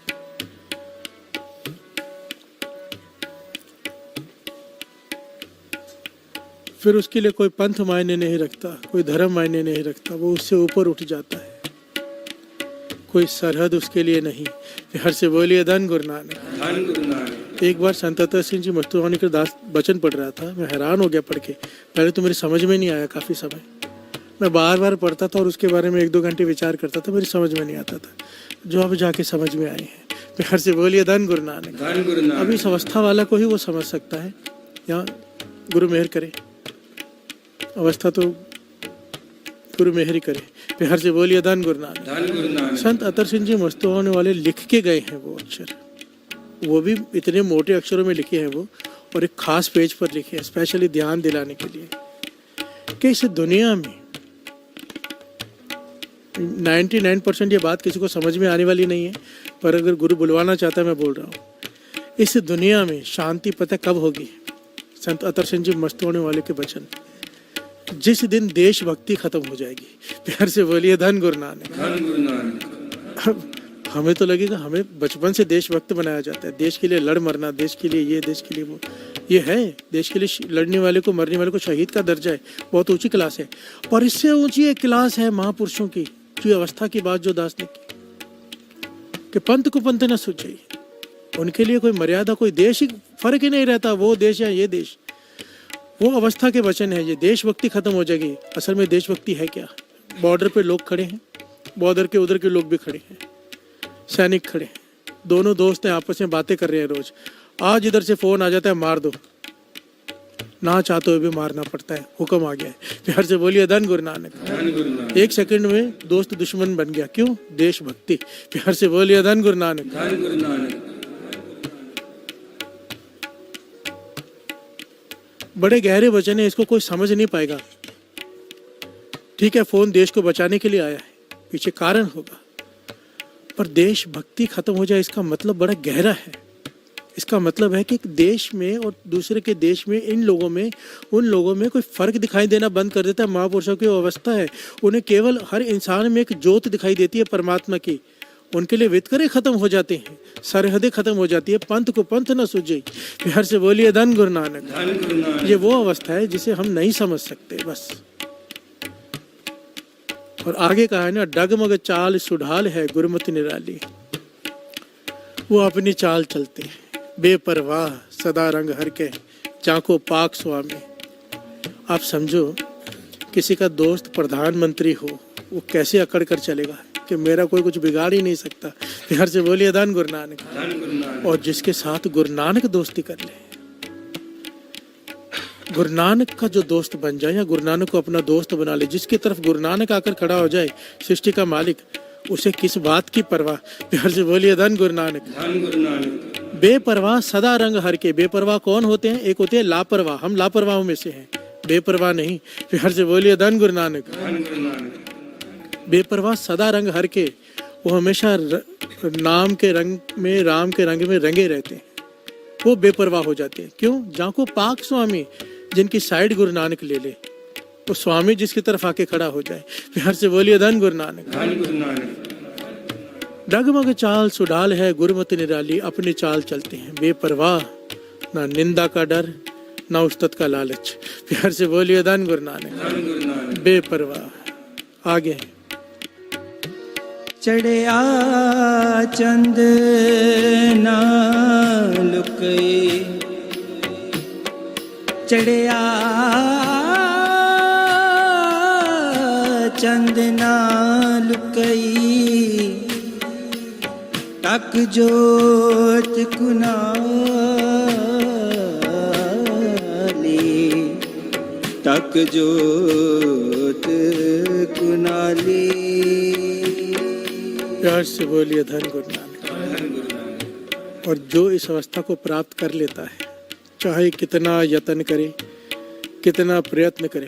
फिर उसके लिए कोई पंथ मायने नहीं रखता, कोई धर्म मायने नहीं रखता, वो उससे ऊपर उठ जाता है। कोई सरहद उसके लिए नहीं। प्यार से बोलिए धन गुरु नानक। धन गुरु नानक। एक बार संत अतर सिंह जी मस्तुवानी के दास वचन पढ़ रहा था, मैं हैरान हो गया पढ़ के। पहले तो मेरी समझ में नहीं आया, काफी समय मैं बार बार पढ़ता था और उसके बारे में 1-2 घंटे विचार करता था, मेरी समझ में नहीं आता था, जो अब जाके समझ में आए हैं। प्यार से बोलिए धन गुरु नानक। धन गुरु नानक। अभी इस अवस्था वाला को ही वो समझ सकता है, यहाँ गुरु मेहर करे। अवस्था तो गुरु मेहर ही करे। प्यार से बोलिए धन गुरु नानक। धन गुरु नानक। संत अतर सिंह जी मस्तुवाने वाले लिख के गए हैं वो अक्षर, वो भी इतने मोटे अक्षरों में लिखे हैं वो, और एक खास पेज पर लिखे हैं स्पेशली ध्यान दिलाने के लिए कि इस दुनिया में 99% ये बात किसी को समझ में आने वाली नहीं है, पर अगर गुरु बुलवाना चाहता है मैं बोल रहा हूँ, इस दुनिया में शांति पता कब होगी? संत अतर सिंह जी मस्तुवाने वाले के वचन, जिस दिन देशभक्ति खत्म हो जाएगी। प्यार से बोलिए धन गुरु नानक। धन गुरु नानक। अब हमें तो लगेगा हमें बचपन से देशभक्त बनाया जाता है, देश के लिए लड़ मरना, देश के लिए ये, देश के लिए वो, ये है देश के लिए लड़ने वाले को, मरने वाले को शहीद का दर्जा है, बहुत ऊंची क्लास है। और इससे ऊंची एक क्लास है महापुरुषों की, जो अवस्था की बात जो दास ने की कि पंथ को पंथ न सूझे, उनके लिए कोई मर्यादा, कोई देश ही फर्क ही नहीं रहता, वो देश या ये देश। वो अवस्था के वचन है, ये देशभक्ति खत्म हो जाएगी। असल में देशभक्ति है क्या? बॉर्डर पे लोग खड़े हैं, बॉर्डर के उधर के लोग भी खड़े हैं, सैनिक खड़े हैं, दोनों दोस्त हैं, आपस में बातें कर रहे हैं रोज। आज इधर से फोन आ जाता है मार दो, ना चाहते हुए भी मारना पड़ता है, हुक्म आ गया है। प्यार से बोलिए धन गुरु नानक। धन गुरु नानक। 1 सेकंड में दोस्त दुश्मन बन गया, क्यों? देशभक्ति। प्यार से बोलिए धन गुरु नानक। धन गुरु नानक। बड़े गहरे वचन है, इसको कोई समझ नहीं पाएगा। ठीक है, फोन देश को बचाने के लिए आया है, पीछे कारण होगा, पर देशभक्ति खत्म हो जाए इसका मतलब बड़ा गहरा है। इसका मतलब है कि देश में और दूसरे के देश में, इन लोगों में, उन लोगों में कोई फर्क दिखाई देना बंद कर देता है। महापुरुषों की अवस्था है, उन्हें केवल हर इंसान में एक ज्योत दिखाई देती है परमात्मा की। उनके लिए वितकरे खत्म हो जाते हैं, सरहदें खत्म हो जाती है, पंथ को पंथ न सूझे। प्यार से बोलिए धन गुरु नानक। धन गुरु नानक। ये वो अवस्था है जिसे हम नहीं समझ सकते बस। और आगे कहा है ना, डगमग चाल सुढ़ाल है गुरुमति निराली। वो अपनी चाल चलते हैं, बेपरवाह सदा रंग हर के, चाको पाक स्वामी। आप समझो किसी का दोस्त प्रधानमंत्री हो, वो कैसे अकड़ कर चलेगा कि मेरा कोई कुछ बिगाड़ ही नहीं सकता। प्यार से बोलिए धन गुरु नानक। धन गुरु नानक। और जिसके साथ गुरु नानक दोस्ती कर ले, गुरु नानक का जो दोस्त बन जाए या गुरु नानक को अपना दोस्त बना ले, जिसकी तरफ गुरु नानक आकर खड़ा हो जाए, सृष्टि का मालिक, उसे किस बात की परवाह। प्यार से बोलिए धन गुरु नानक। धन गुरु नानक। बेपरवाह सदा रंग हर के। बेपरवाह कौन होते हैं? एक होते हैं लापरवाह, हम लापरवाहों में से हैं, बेपरवाह नहीं। प्यार से बोलिए धन गुरु नानक। धन गुरु नानक। बेपरवाह सदा रंग हर के, वो हमेशा नाम के रंग में, राम के रंग में रंगे रहते हैं, वो बेपरवाह हो जाते हैं। क्यों? जाको पाक स्वामी, जिनकी साइड गुरु नानक ले ले, वो स्वामी जिसकी तरफ आके खड़ा हो जाए। प्यार से बोलिए धन गुरु नानक। धन गुरु नानक। डगमग चाल सुडाल है, गुरुमति निराली, अपनी चाल चलते हैं, बेपरवाह, ना निंदा का डर, ना उस्तत का लालच। प्यार से बोलिए धन गुरु नानक। धन गुरु नानक। बेपरवाह। आगे चढ़िया चंद ना लुकई, चढ़िया चंद ना लुकई, तक जोत कुनाली, तक जोत कुनाली। प्यार से बोलिए धन गुरु नानक। धन गुरु नानक। और जो इस अवस्था को प्राप्त कर लेता है, चाहे कितना यत्न करे, कितना प्रयत्न करे,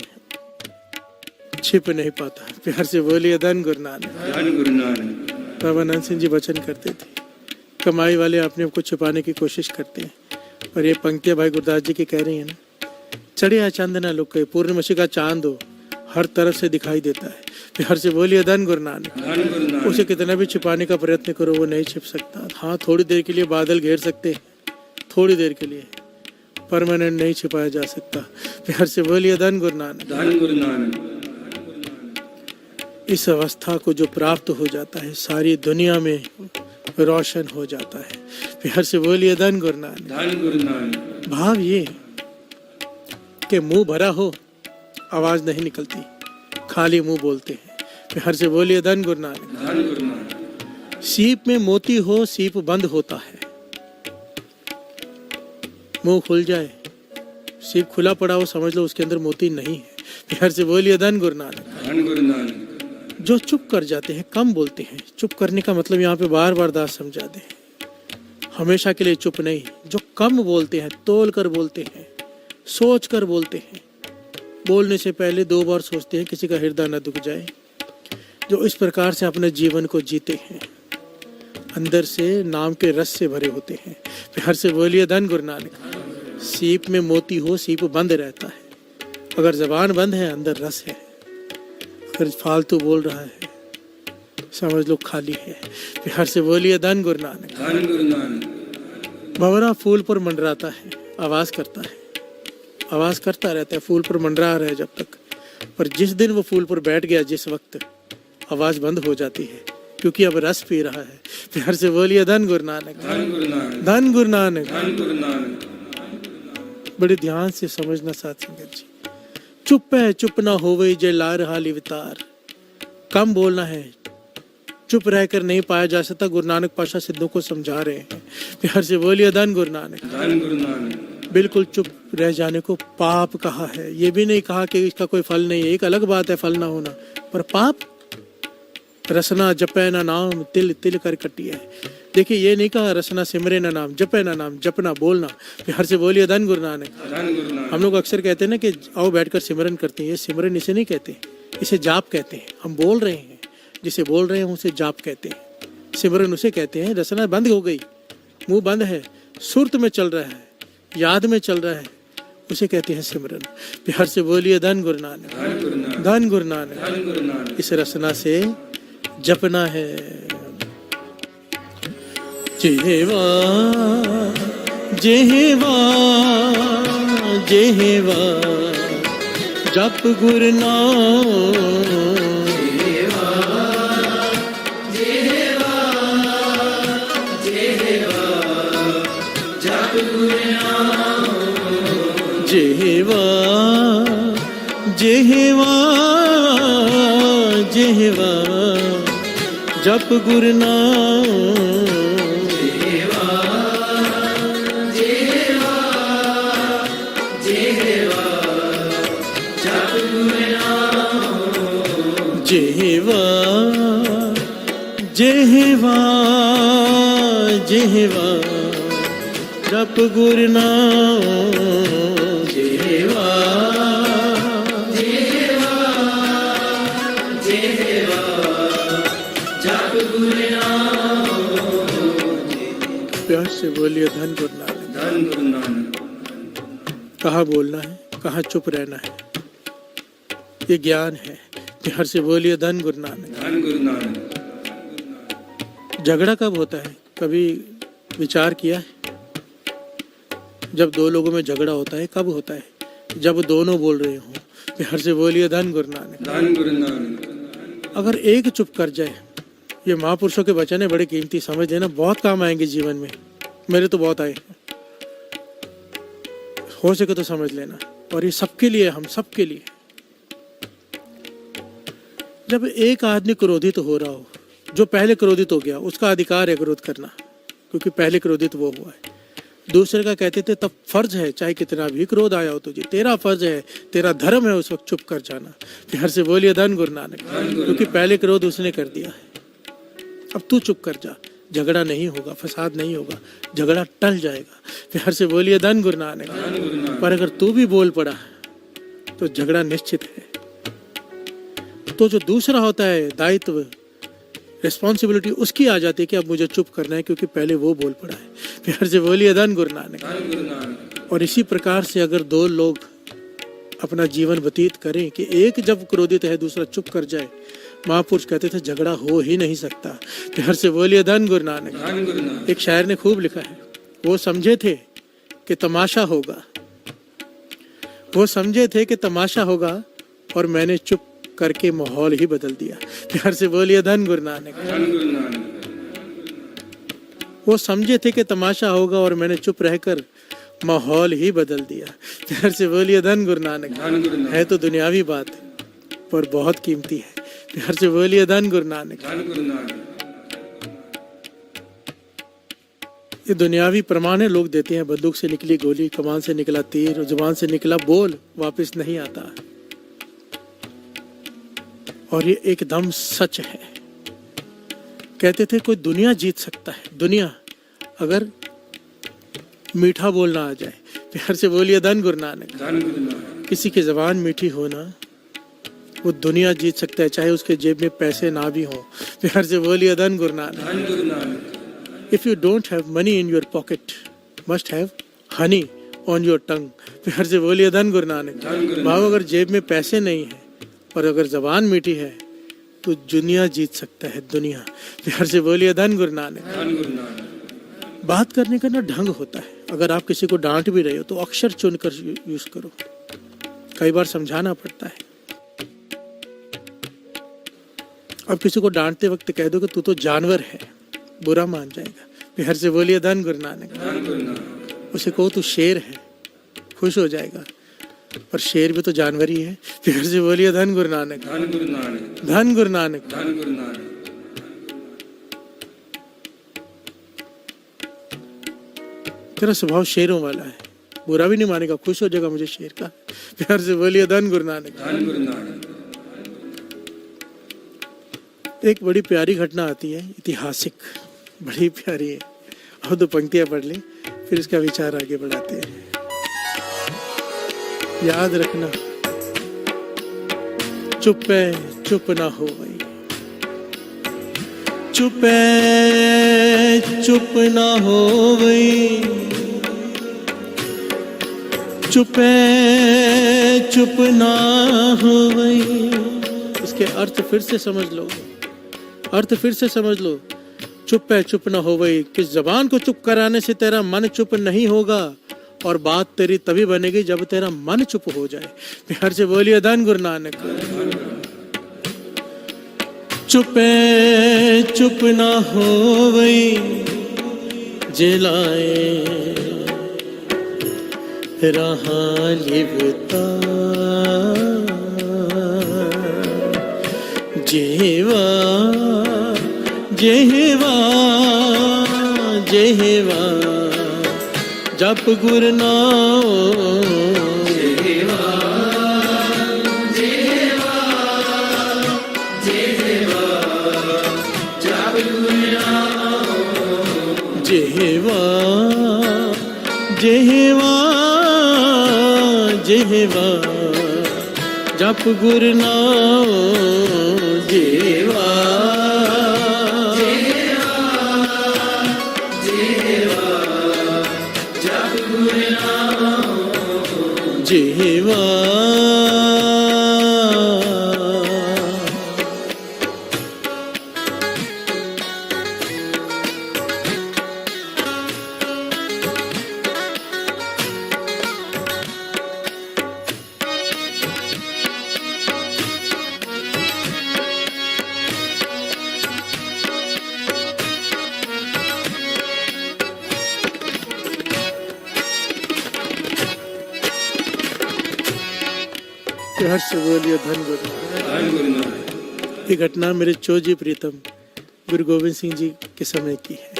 छिप नहीं पाता। प्यार से बोलिए धन गुरु नानक। धन गुरु नानक। बाबा नंद सिंह जी वचन करते थे, कमाई वाले अपने आप को छुपाने की कोशिश करते हैं, और ये पंक्तियां भाई गुरदास जी की कह रही है ना, चढ़िया चांद ना लुक, पूर्णिमासी का चांद हो, हर तरफ से दिखाई देता है। प्यार से बोलिए धन गुरु नानक। धन गुरु नानक। उसे कितना भी छिपाने का प्रयत्न करो, वो नहीं छिप सकता। हाँ, थोड़ी देर के लिए बादल घेर सकते हैं, थोड़ी देर के लिए, परमानेंट नहीं छिपाया जा सकता। प्यार से बोलिए धन गुरु नानक। धन गुरु नानक। इस अवस्था को जो प्राप्त हो जाता है, सारी दुनिया में रोशन हो जाता है। प्यार से बोलिए धन गुरु नानक। धन गुरु नानक। भाव ये कि मुंह भरा हो, आवाज नहीं निकलती, खाली मुंह बोलते हैं। प्यार से बोलिए धन गुरु नानक। धन गुरु नानक। सीप में मोती हो, सीप बंद होता है। मुंह खुल जाए, सीप खुला पड़ा हो, समझ लो उसके अंदर मोती नहीं है। प्यार से बोलिए धन गुरु नानक। धन गुरु नानक। जो चुप कर जाते हैं, कम बोलते हैं, चुप करने का मतलब यहाँ पे बार बार दास समझा दे, हमेशा के लिए चुप नहीं। जो कम बोलते हैं, तोल कर बोलते हैं, सोच कर बोलते हैं, बोलने से पहले 2 बार सोचते हैं किसी का हृदय न दुख जाए, जो इस प्रकार से अपने जीवन को जीते हैं, अंदर से नाम के रस से भरे होते हैं। प्यार से बोलिए धन गुरु नानक। सीप में मोती हो, सीप बंद रहता है। अगर जबान बंद है, अंदर रस है। अगर फालतू बोल रहा है, समझ लो खाली है। प्यार से बोलिए धन गुरु नानक। धन गुरु नानक। भंवरा फूल पर मंडराता है, आवाज करता है, आवाज करता रहता है, फूल पर मंडरा रहा है जब तक, पर जिस दिन वो फूल पर बैठ गया, जिस वक्त आवाज बंद हो जाती है, क्योंकि अब रस पी रहा है। प्यार से बोलिए धन गुरु नानक। धन गुरु नानक। धन गुरु नानक। धन गुरु नानक। बड़े ध्यान से समझना साथ संगत जी। चुप है चुप ना होवे जे लार हाली वितार। कम बोलना है, चुप रहकर नहीं पाया जा सकता। गुरु नानक पाशा सिद्धों को समझा रहे हैं। प्यार से बोलिए धन गुरु नानक। धन गुरु नानक। बिल्कुल चुप रह जाने को पाप कहा है। ये भी नहीं कहा कि इसका कोई फल नहीं है, एक अलग बात है फल ना होना, पर पाप रसना जपे ना नाम तिल तिल कर कटी है। देखिए, ये नहीं कहा रसना सिमरे ना नाम, जपे ना नाम, जपना बोलना। प्यार से बोलिए धन गुरु नानक। धन गुरु नानक। हम लोग अक्सर कहते हैं ना कि आओ बैठकर सिमरन करते हैं। ये सिमरन इसे नहीं कहते, इसे जाप कहते हैं। हम बोल रहे हैं, जिसे बोल रहे हैं उसे जाप कहते हैं। सिमरन उसे कहते हैं। रसना बंद हो गई, मुंह बंद है, सुरत में चल रहा है, याद में चल रहा है, उसे कहते हैं सिमरन। प्यार से बोलिए धन गुरु नानक। धन गुरु नानक। धन गुरु नानक। धन गुरु नानक। इस रसना से जपना है। जेहवा जेहवा जेहवा जप गुरु नाम। जेहवा जेहवा ਜਿਹਵਾ ਜਿਹਵਾ ਜਿਹਵਾ ਜਪ ਗੁਰ ਨਾਮ ਜਿਹਵਾ ਜਿਹਵਾ ਜਿਹਵਾ ਜਪ ਗੁਰ ਨਾਮ ਜਿਹਵਾ प्यार से बोलिए धन गुरु नानक। धन गुरु नानक। कहाँ बोलना है, कहाँ चुप रहना है, ये ज्ञान है। प्यार से बोलिए धन गुरु नानक। धन गुरु नानक। झगड़ा कब होता है, कभी विचार किया है? जब दो लोगों में झगड़ा होता है कब होता है? जब दोनों बोल रहे हो। प्यार से बोलिए धन गुरु नानक। धन गुरु नानक। अगर एक चुप कर जाए, ये महापुरुषों के वचन है, बड़े कीमती, समझ लेना, बहुत काम आएंगे जीवन में। मेरे तो बहुत आए, हो सके तो समझ लेना। और ये सबके लिए, हम सबके लिए। जब एक आदमी क्रोधित हो रहा हो, जो पहले क्रोधित हो गया, उसका अधिकार है क्रोध करना, क्योंकि पहले क्रोधित वो हुआ है। दूसरे का कहते थे तब फर्ज है, चाहे कितना भी क्रोध आया हो तुझे, तेरा फर्ज है, तेरा धर्म है उस वक्त चुप कर जाना। प्यार से बोलिए धन गुरु नानक। क्योंकि पहले क्रोध उसने कर दिया है, अब तू चुप कर जा, झगड़ा नहीं होगा, फसाद नहीं होगा, झगड़ा टल जाएगा। प्यार से बोलिए धन गुरु नानक। पर अगर तू भी बोल पड़ा तो झगड़ा निश्चित है। तो जो दूसरा होता है दायित्व, रिस्पॉन्सिबिलिटी उसकी आ जाती है कि अब मुझे चुप करना है, क्योंकि पहले वो बोल पड़ा है। प्यार से बोलिए धन गुरु नानक। और इसी प्रकार से अगर दो लोग अपना जीवन व्यतीत करें कि एक जब क्रोधित है दूसरा चुप कर जाए, महापुरुष कहते थे झगड़ा हो ही नहीं सकता। प्यार से बोलिए धन गुरु नानक। एक शायर ने खूब लिखा है, वो समझे थे कि तमाशा होगा, वो समझे थे कि तमाशा होगा, और मैंने चुप करके माहौल ही बदल दिया। प्यार से बोलिए धन गुरु नानक। वो समझे थे कि तमाशा होगा और मैंने चुप रहकर माहौल ही बदल दिया। प्यार से बोलिए धन गुरु नानक। है तो दुनियावी बात पर बहुत कीमती है। प्यार से बोलिए धन गुरु नानक। ये दुनियावी प्रमाण है, लोग देते हैं, बंदूक से निकली गोली, कमान से निकला तीर, जुबान से निकला बोल वापस नहीं आता। और ये एकदम सच है। कहते थे कोई दुनिया जीत सकता है, दुनिया अगर मीठा बोलना आ जाए। प्यार से बोलिए धन गुरु नानक। किसी की जबान मीठी हो ना, वो दुनिया जीत सकता है, चाहे उसके जेब में पैसे ना भी हो। प्यार से बोलिए धन Guru Nanak. If you don't have money in your pocket, must have Honey on your tongue. प्यार से बोलिए धन गुरु नानक। भाव अगर जेब में पैसे नहीं है और अगर जबान मीठी है तो दुनिया जीत सकता है, दुनिया। प्यार से बोलिए धन गुरु नानक। बात करने का ना ढंग होता है। अगर आप किसी को डांट भी रहे हो तो अक्षर चुनकर यूज करो, कई बार समझाना पड़ता है। अब किसी को डांटते वक्त कह दो कि तू तो जानवर है, बुरा मान जाएगा। प्यार से बोलिए धन गुरु नानक। उसे कहो तू शेर है, खुश हो जाएगा, पर शेर भी तो जानवर ही है। प्यार से बोलिए धन गुरु नानक। धन गुरु नानक। तेरा स्वभाव शेरों वाला है, बुरा भी नहीं मानेगा, खुश हो जाएगा मुझे शेर का। प्यार से बोलिए धन गुरु नानक। एक बड़ी प्यारी घटना आती है, ऐतिहासिक, बड़ी प्यारी है। अब दो पंक्तियां पढ़ लें, फिर इसका विचार आगे बढ़ाते हैं। याद रखना, चुप है चुप ना हो भाई, चुप है चुप ना हो भाई, चुप है चुप ना हो भाई। इसके अर्थ फिर से समझ लो, अर्थ फिर से समझ लो। चुप है चुप ना हो भाई, किस जबान को चुप कराने से तेरा मन चुप नहीं होगा, और बात तेरी तभी बनेगी जब तेरा मन चुप हो जाए। प्यार से बोलिए धन गुरु नानक। चुप है चुप ना हो भाई, जिलाए रहा लिवता जेवा जेवा जेवा जप गुर नाम जेहवा जेहवा जेहवा जप गुर नाम जेवा जेहवा हर से बोलिए धन गुरु। धन गुरु नानक। ये घटना मेरे चोजी प्रीतम गुरु गोविंद सिंह जी के समय की है।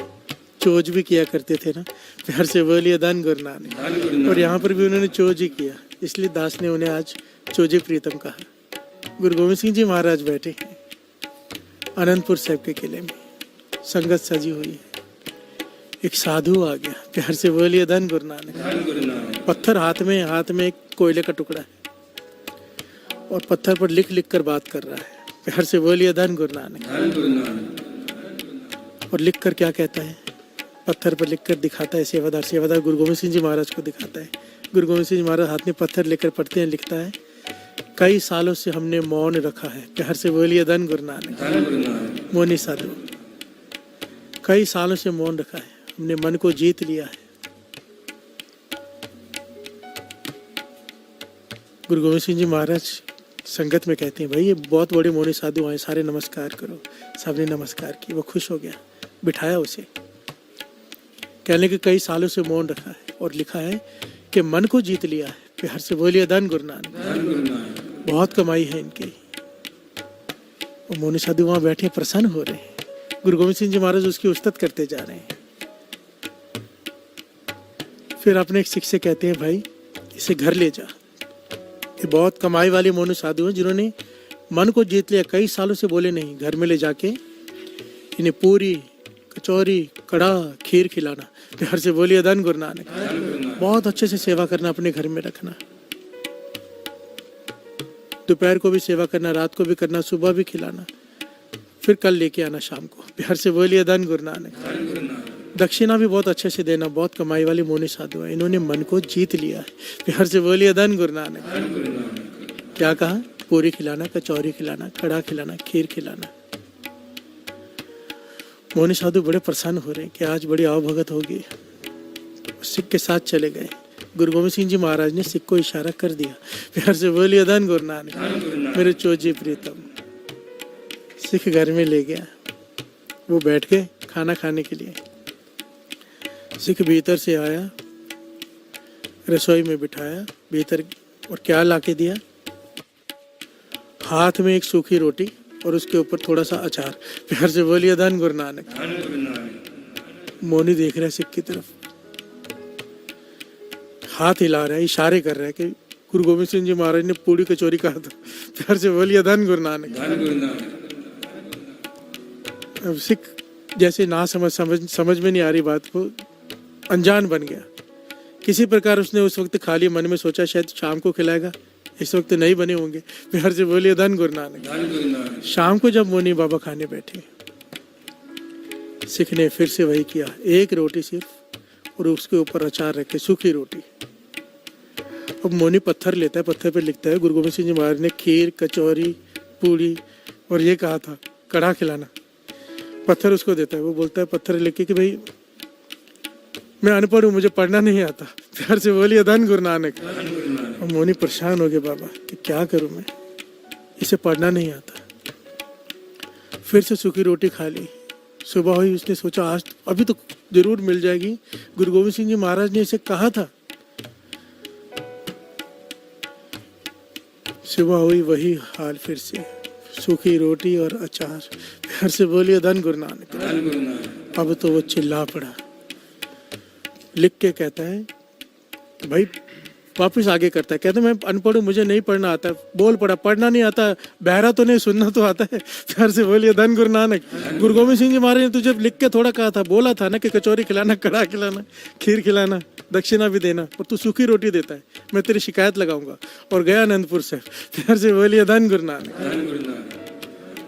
चोज भी किया करते थे ना, हर से बोलिए धन गुरु नानक। धन गुरु नानक। और यहाँ पर भी उन्होंने चोज ही किया, इसलिए दास ने उन्हें आज चोजी प्रीतम कहा। गुरु गोविंद सिंह जी महाराज बैठे हैं अनंतपुर साहिब के किले में, संगत सजी हुई है। एक साधु आ गया, प्यार से बोलिए धन गुरु नानक। धन गुरु नानक। पत्थर हाथ में एक कोयले का टुकड़ा है और पत्थर पर लिख लिख कर बात कर रहा है। प्यार से बोलिए धन गुरु नानक। धन गुरु नानक। और लिख कर क्या कहता है, पत्थर पर लिख कर दिखाता है सेवादार गुरु गोविंद सिंह जी महाराज को दिखाता है। गुरु गोविंद सिंह जी महाराज हाथ में पत्थर लेकर पढ़ते हैं, लिखता है कई सालों से हमने मौन रखा है। प्यार से बोलिए धन गुरु नानक। धन गुरु नानक। मौनी साधु, कई सालों से मौन रखा है, हमने मन को जीत लिया है। गुरु गोविंद सिंह जी महाराज संगत में कहते हैं भाई ये बहुत बड़े मौनी साधु आए, सारे नमस्कार करो। सबने नमस्कार की, वो खुश हो गया, बिठाया उसे। कहने के कई सालों से मौन रखा है और लिखा है कि मन को जीत लिया है। प्यार से बोलिए धन गुरु नानक। धन गुरु नानक। बहुत कमाई है इनकी। वो मौनी साधु वहां बैठे प्रसन्न हो रहे हैं, गुरु गोविंद सिंह जी महाराज उसकी उस्तत करते जा रहे हैं। फिर अपने एक सिख से कहते हैं भाई इसे घर ले जा। ये बहुत कमाई वाले मोनू साधु हैं जिन्होंने मन को जीत लिया, कई सालों से बोले नहीं। घर में ले जाके इन्हें पूरी कचौरी कड़ा खीर खिलाना। प्यार से बोलिए धन गुरु नानक। बहुत अच्छे से सेवा करना, अपने घर में रखना। दोपहर को भी सेवा करना, रात को भी करना, सुबह भी खिलाना, फिर कल लेके आना शाम को। प्यार से बोलिए धन गुरु नानक। दक्षिणा भी बहुत अच्छे से देना। बहुत कमाई वाले मोनी साधु है, इन्होंने मन को जीत लिया है। प्यार से बोलिए धन गुरु नानक। क्या कहा, पूरी खिलाना, कचौरी खिलाना, कड़ा खिलाना, खीर खिलाना। मोनी साधु बड़े प्रसन्न हो रहे हैं कि आज बड़ी आवभगत होगी। सिख के साथ चले गए। गुरु गोविंद सिंह जी महाराज ने सिख को इशारा कर दिया। प्यार से बोलिए धन गुरु नानक। मेरे चोजी प्रीतम। सिख घर में ले गया, वो बैठ गए खाना खाने के लिए। सिख भीतर से आया, रसोई में बिठाया भीतर, और क्या लाके दिया, हाथ में एक सूखी रोटी और उसके ऊपर थोड़ा सा अचार। प्यार से बोलिए धन गुरु नानक। मोनी देख रहा है सिख की तरफ, हाथ हिला रहा है, इशारे कर रहा है कि गुरु गोविंद सिंह जी महाराज ने पूरी कचौरी कहा था। प्यार से बोलिए धन गुरु नानक। अब सिख जैसे ना समझ में नहीं आ रही बात को, अनजान बन गया। किसी प्रकार उसने उस वक्त खाली मन में सोचा शायद शाम को खिलाएगा, इस वक्त नहीं बने होंगे। प्यार से बोलिए धन गुरु नानक। शाम को जब मोनी बाबा खाने बैठे, सिख ने फिर से वही किया, एक रोटी सिर्फ और उसके ऊपर अचार रखे, सूखी रोटी। अब मोनी पत्थर लेता है, पत्थर पे लिखता है गुरु गोविंद सिंह जी महाराज ने खीर, कचौरी, पूड़ी और ये कहा था कड़ा खिलाना। पत्थर उसको देता है, वो बोलता है पत्थर लेके कि भाई मैं अनपढ़ हूँ, मुझे पढ़ना नहीं आता। प्यार से बोलिए धन गुरु नानक। और मोनी परेशान हो गए बाबा कि क्या करूँ मैं, इसे पढ़ना नहीं आता। फिर से सूखी रोटी खा ली। सुबह हुई, उसने सोचा आज अभी तो जरूर मिल जाएगी, गुरु गोविंद सिंह जी महाराज ने इसे कहा था। सुबह हुई वही हाल फिर से, सूखी रोटी और अचार। प्यार से बोलिए धन गुरु नानक। धन गुरु नानक। अब तो वो चिल्ला पड़ा, लिख के कहता है तो भाई वापिस आगे करता है, कहता है मैं अनपढ़ हूँ, मुझे नहीं पढ़ना आता। बोल पड़ा, पढ़ना नहीं आता, बहरा तो नहीं, सुनना तो आता है। प्यार से बोलिए धन गुरु नानक। गुरु गोविंद सिंह जी महाराज ने तुझे लिख के थोड़ा कहा था, बोला था ना कि कचौरी खिलाना, कड़ा खिलाना, खीर खिलाना, दक्षिणा भी देना, और तू सूखी रोटी देता है, मैं तेरी शिकायत लगाऊंगा। और गया अनंतपुर से। प्यार से बोलिए धन गुरु नानक। धन गुरु नानक।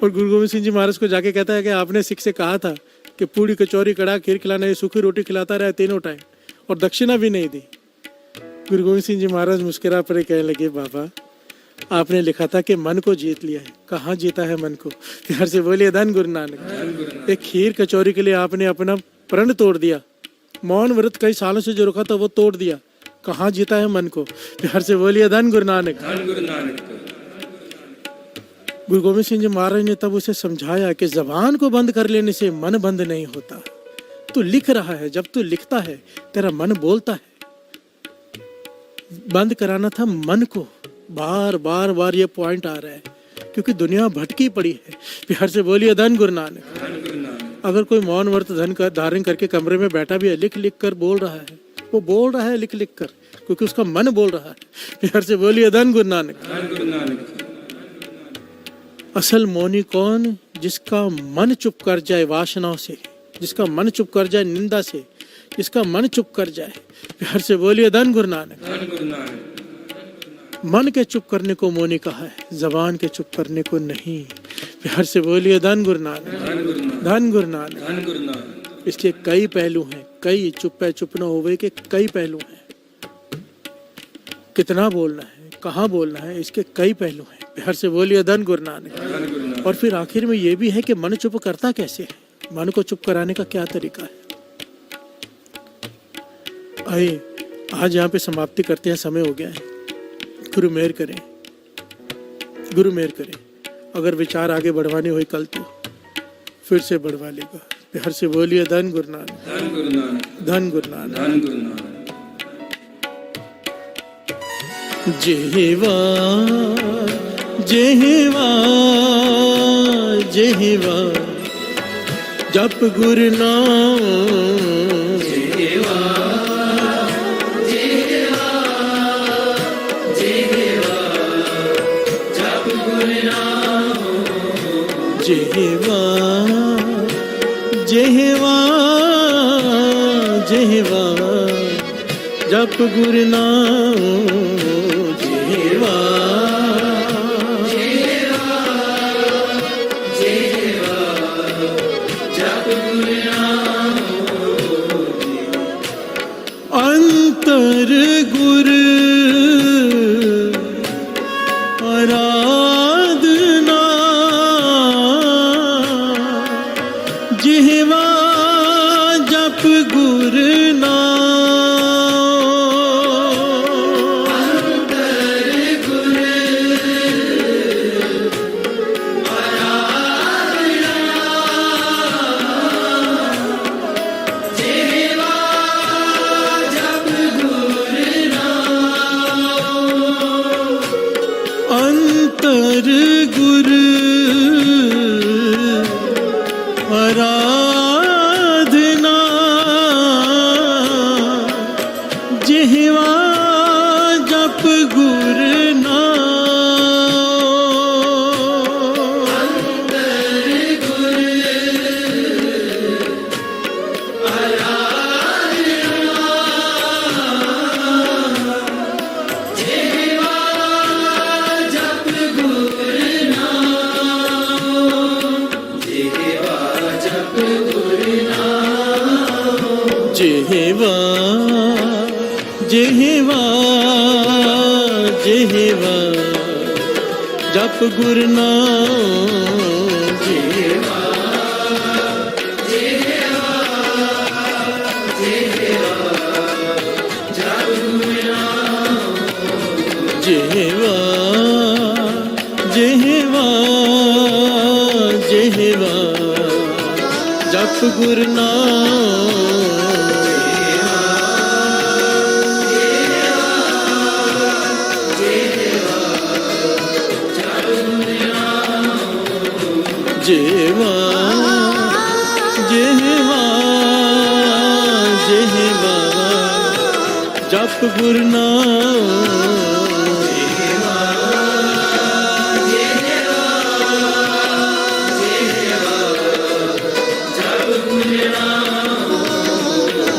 और गुरु गोविंद सिंह जी महाराज को जाके कहता है कि आपने सिख से कहा था कि पूड़ी कचौरी कड़ा खीर खिलाना, ये सूखी रोटी खिलाता रहा तीनों टाइम, और दक्षिणा भी नहीं दी। गुरु गोविंद सिंह जी महाराज मुस्कुरा पड़े, कहने लगे बाबा आपने लिखा था कि मन को जीत लिया है, कहाँ जीता है मन को। प्यार से बोलिए धन गुरु नानक। एक खीर कचौरी के लिए आपने अपना प्रण तोड़ दिया, मौन व्रत कई सालों से जो रखा था वो तोड़ दिया, कहाँ जीता है मन को। प्यार से बोलिए धन गुरु नानक। धन गुरु नानक। गुरु गोविंद सिंह जी महाराज ने तब उसे समझाया कि जबान को बंद कर लेने से मन बंद नहीं होता। तू लिख रहा है, जब तू लिखता है तेरा मन बोलता है। बंद कराना था मन को। बार बार बार ये पॉइंट आ रहा है क्योंकि दुनिया भटकी पड़ी है। प्यार से बोलिए धन गुरु नानक। धन गुरु नानक। अगर कोई मौन व्रत धन का धारण करके कमरे में बैठा भी है, लिख लिख कर बोल रहा है, वो बोल रहा है लिख लिख कर, क्योंकि उसका मन बोल रहा है। प्यार से बोलिए धन गुरु नानक। धन गुरु नानक। असल मौनी कौन? जिसका मन चुप कर जाए वासनाओं से, जिसका मन चुप कर जाए निंदा से, जिसका मन चुप कर जाए। प्यार से बोलिए धन गुरु नानक। धन गुरु नानक। मन के चुप करने को मौनी कहा है, जबान के चुप करने को नहीं। प्यार से बोलिए धन गुरु नानक। धन गुरु नानक। धन गुरु नानक। धन गुरु नानक। इसके कई पहलू हैं, कई चुप है चुप न होवे के कई पहलू हैं। कितना बोलना है, कहाँ बोलना है, इसके कई पहलू हैं। प्यार से बोलिए धन गुरु नानक। धन गुरु नानक। और फिर आखिर में ये भी है कि मन चुप करता कैसे है, मन को चुप कराने का क्या तरीका है। आइए आज यहाँ पे समाप्ति करते हैं, समय हो गया है। गुरु मेहर करें, गुरु मेहर करें। अगर विचार आगे बढ़वाने हुए कल तो फिर से बढ़वा लेगा। प्यार से बोलिए धन गुरु नानक। धन गुरु नानक। धन गुरु नानक। धन गुरु नानक। जेहवा जेहवा जेहवा जप गुरु नाम। जेहवा जेहवा जेहवा जप गुरु नाम। जेहवा अंतर गुरु आराधना। जिह्वा जप गुरु नाम। अंतर गुरु आराधना। जिह्वा जप गुरु नाम। जेहवा जेहवा जेहवा जप गुरु नाम। जेहवा जेहवा जेहवा जेहवा जप गुरु नाम। जप गुरु नाम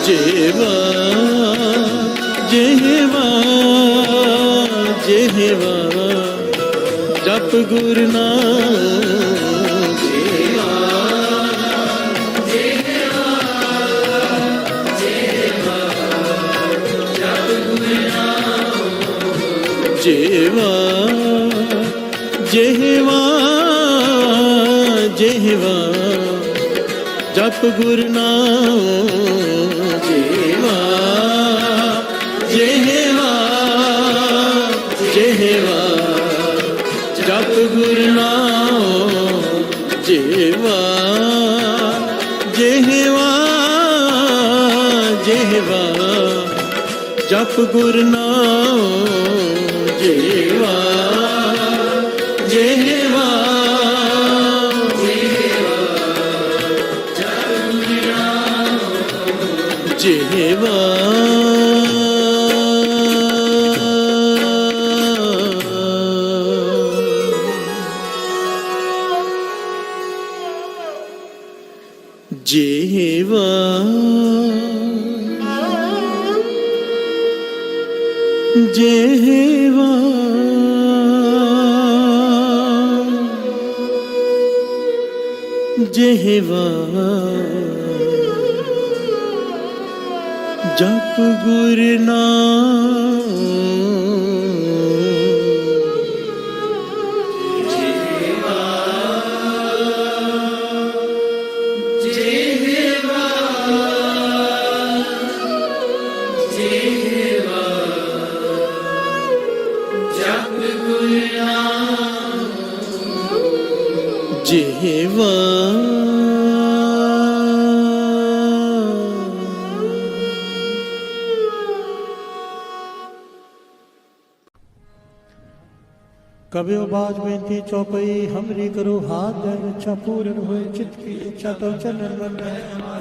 जेवा जेवा जेवा जप गुरु नाम जेवा जेवा जेवा जेवा जप गुरु नाम जेवा जेवा जेवा जप गुरु नाम जेवा जेवा जेवा जप गुरु नाम जेवा जेवा जेवा जेवा जेवा जेवा जप गुरु नाम जेवा कबियो बाज बेनती चौपई हमरी करो हाथ दर इच्छा पूर्ण होए चित्त की इच्छा तो चलन बन रहे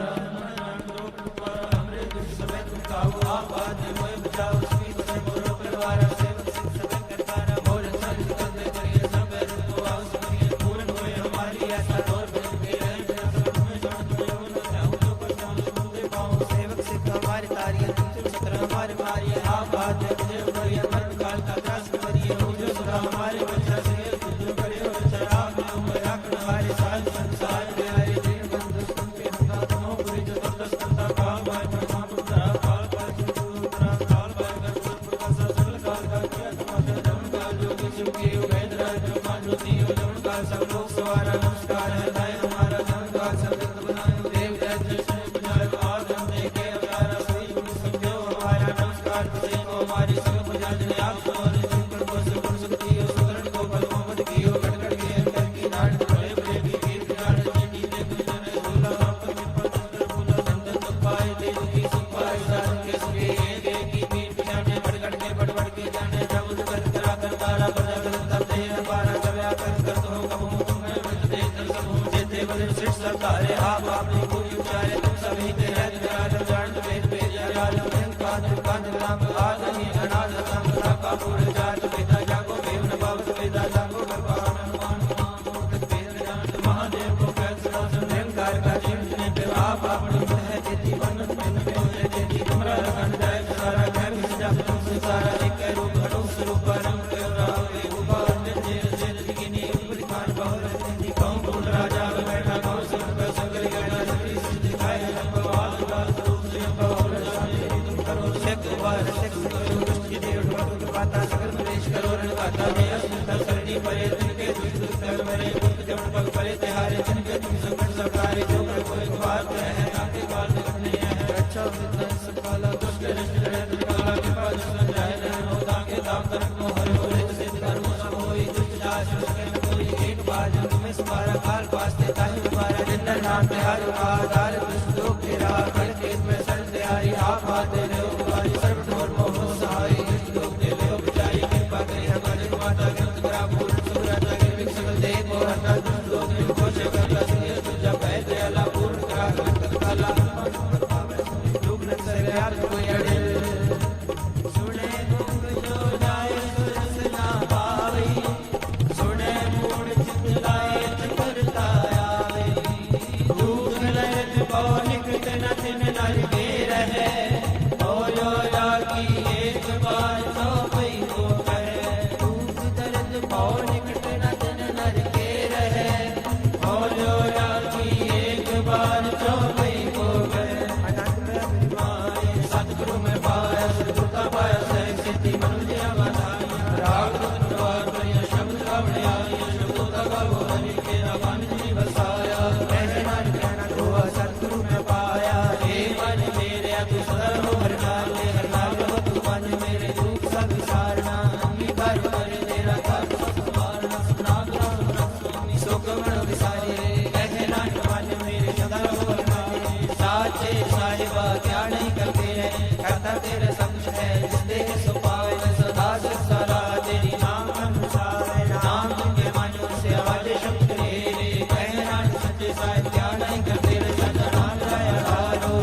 दाता तेरे समक्ष है जिस देह सो पावे सदा सरा तेरी नाम अनुसार नाम के मानो से आवाज शब्द रे कहना सच्चे साहिब ज्ञान कर तेरे सदा नाम राया हारो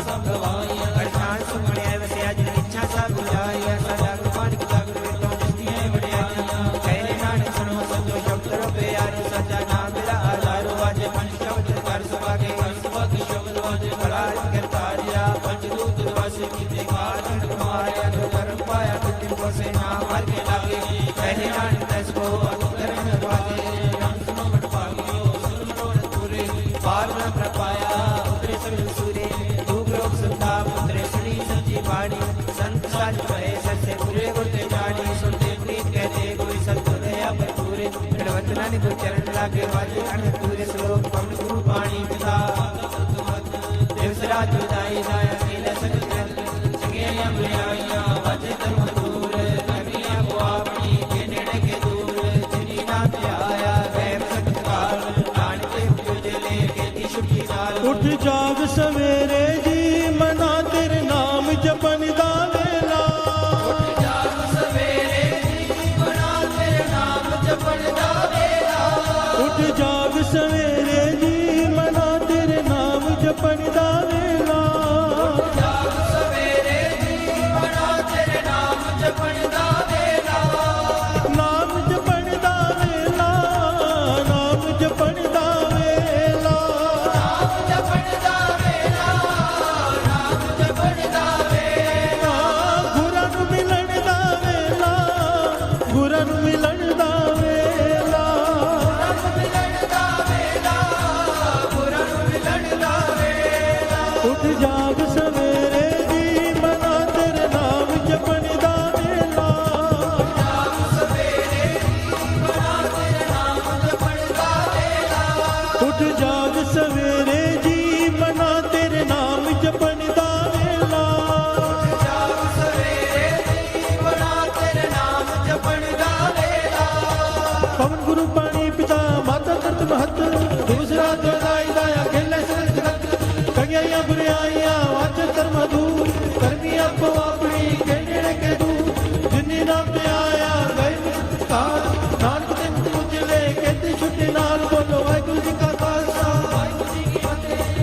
सब गवाई अर्थान सुमणे वसे आज इच्छा सा बुझाई सदा गुण की जागर वेटो जिसती है बढ़िया कहने नानक सुनो सजो शब्द रो प्यार सच्चा नाम तेरा आधारो आज मन शब्द कर सवा के शब्द वाजे बड़ा करता रिया पंचदूत दिवस की दिगार माया धर्म पाया कितने को से नाम हर के लागे कहने नानक तस को करन वाजे नाम सुनो मत पागियो सुन रोड पूरे पार न प्रपाया उतरे सगल सूरे दुख रोग संता पुत्रे सुनी सच्ची बाणी संत साज पहे सच्चे पूरे गुरते जानी सुनते प्रीत कहते कोई सत्य पर पूरे वचना नि को चरण लागे वाजे अन पूरे श्लोक पवन गुरु पाणी पिता देवसरा जुदाई जाया नीला सकल ग्रंथ जगे अमरिया वाजे धर्म दूर कविया को अपनी के नेड़े के दूर जिनी नाम आया वह सत्कार नानके उजले के दी शुद्धि साल उठ जाग सवेरे जी मना तेरे नाम जपन दा वेला उठ जाग सवेरे जी मना तेरे नाम जपन दा वेला नाम जपन दा वेला नाम जपन दा वेला गुਰਾਂ ਨੂੰ ਮਿਲਣ ਦਾ ਵੇਲਾ ਗੁਰਾਂ ਨੂੰ ਮਿਲਣ ਦਾ ਵੇਲਾ ਉੱਠ ਜਾਗ ਸਵੇਰੇ ਜੀ ਮਨਾ ਤੇਰੇ ਨਾਮ ਜਪਣ ਦਾ ਵੇਲਾ ਉੱਠ ਜਾਗ ਸਵੇਰੇ ਜੀ ਮਨਾ ਤੇਰੇ ਨਾਮ ਜਪਣ ਦਾ ਵੇਲਾ पवन गुरु पानी पिता माता धरत महत दूसरा दाई दाया खेल जगत कगिया बुराइया वाच धर्म दूर कर्मिया को अपनी के नेड़े के दूर जिन्नी नाम पे आया गए कार नानक ते मुझले कहते छुट्टे नाल बोलो वाहिगुरु जी का खालसा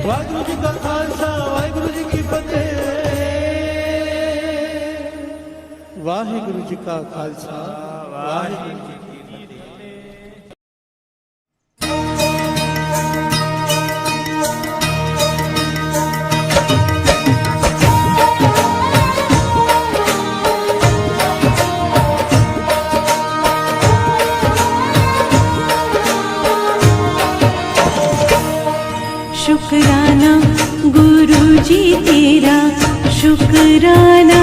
वाहिगुरु जी का खालसा वाहिगुरु जी की फतेह वाहिगुरु जी का खालसा वाहिगुरु जी शुक्राना गुरु जी तेरा शुक्राना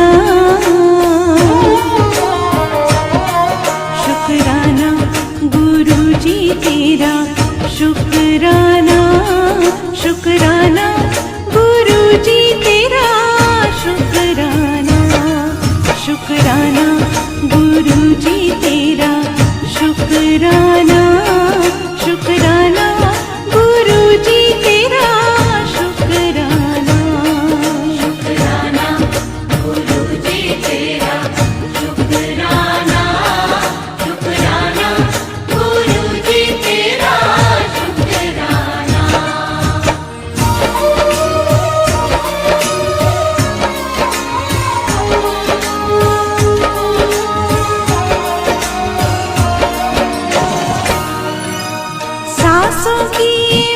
शुक्राना गुरु जी तेरा शुक्राना शुक्राना गुरु जी तेरा शुक्राना शुक्राना गुरु जी तेरा शुक्राना शुक्राना गुरु जी तेरा शुक्राना शुक्राना गुरु जी तेरा शुक्राना शुक्राना गुरु जी तेरा शुक्राना सांसों की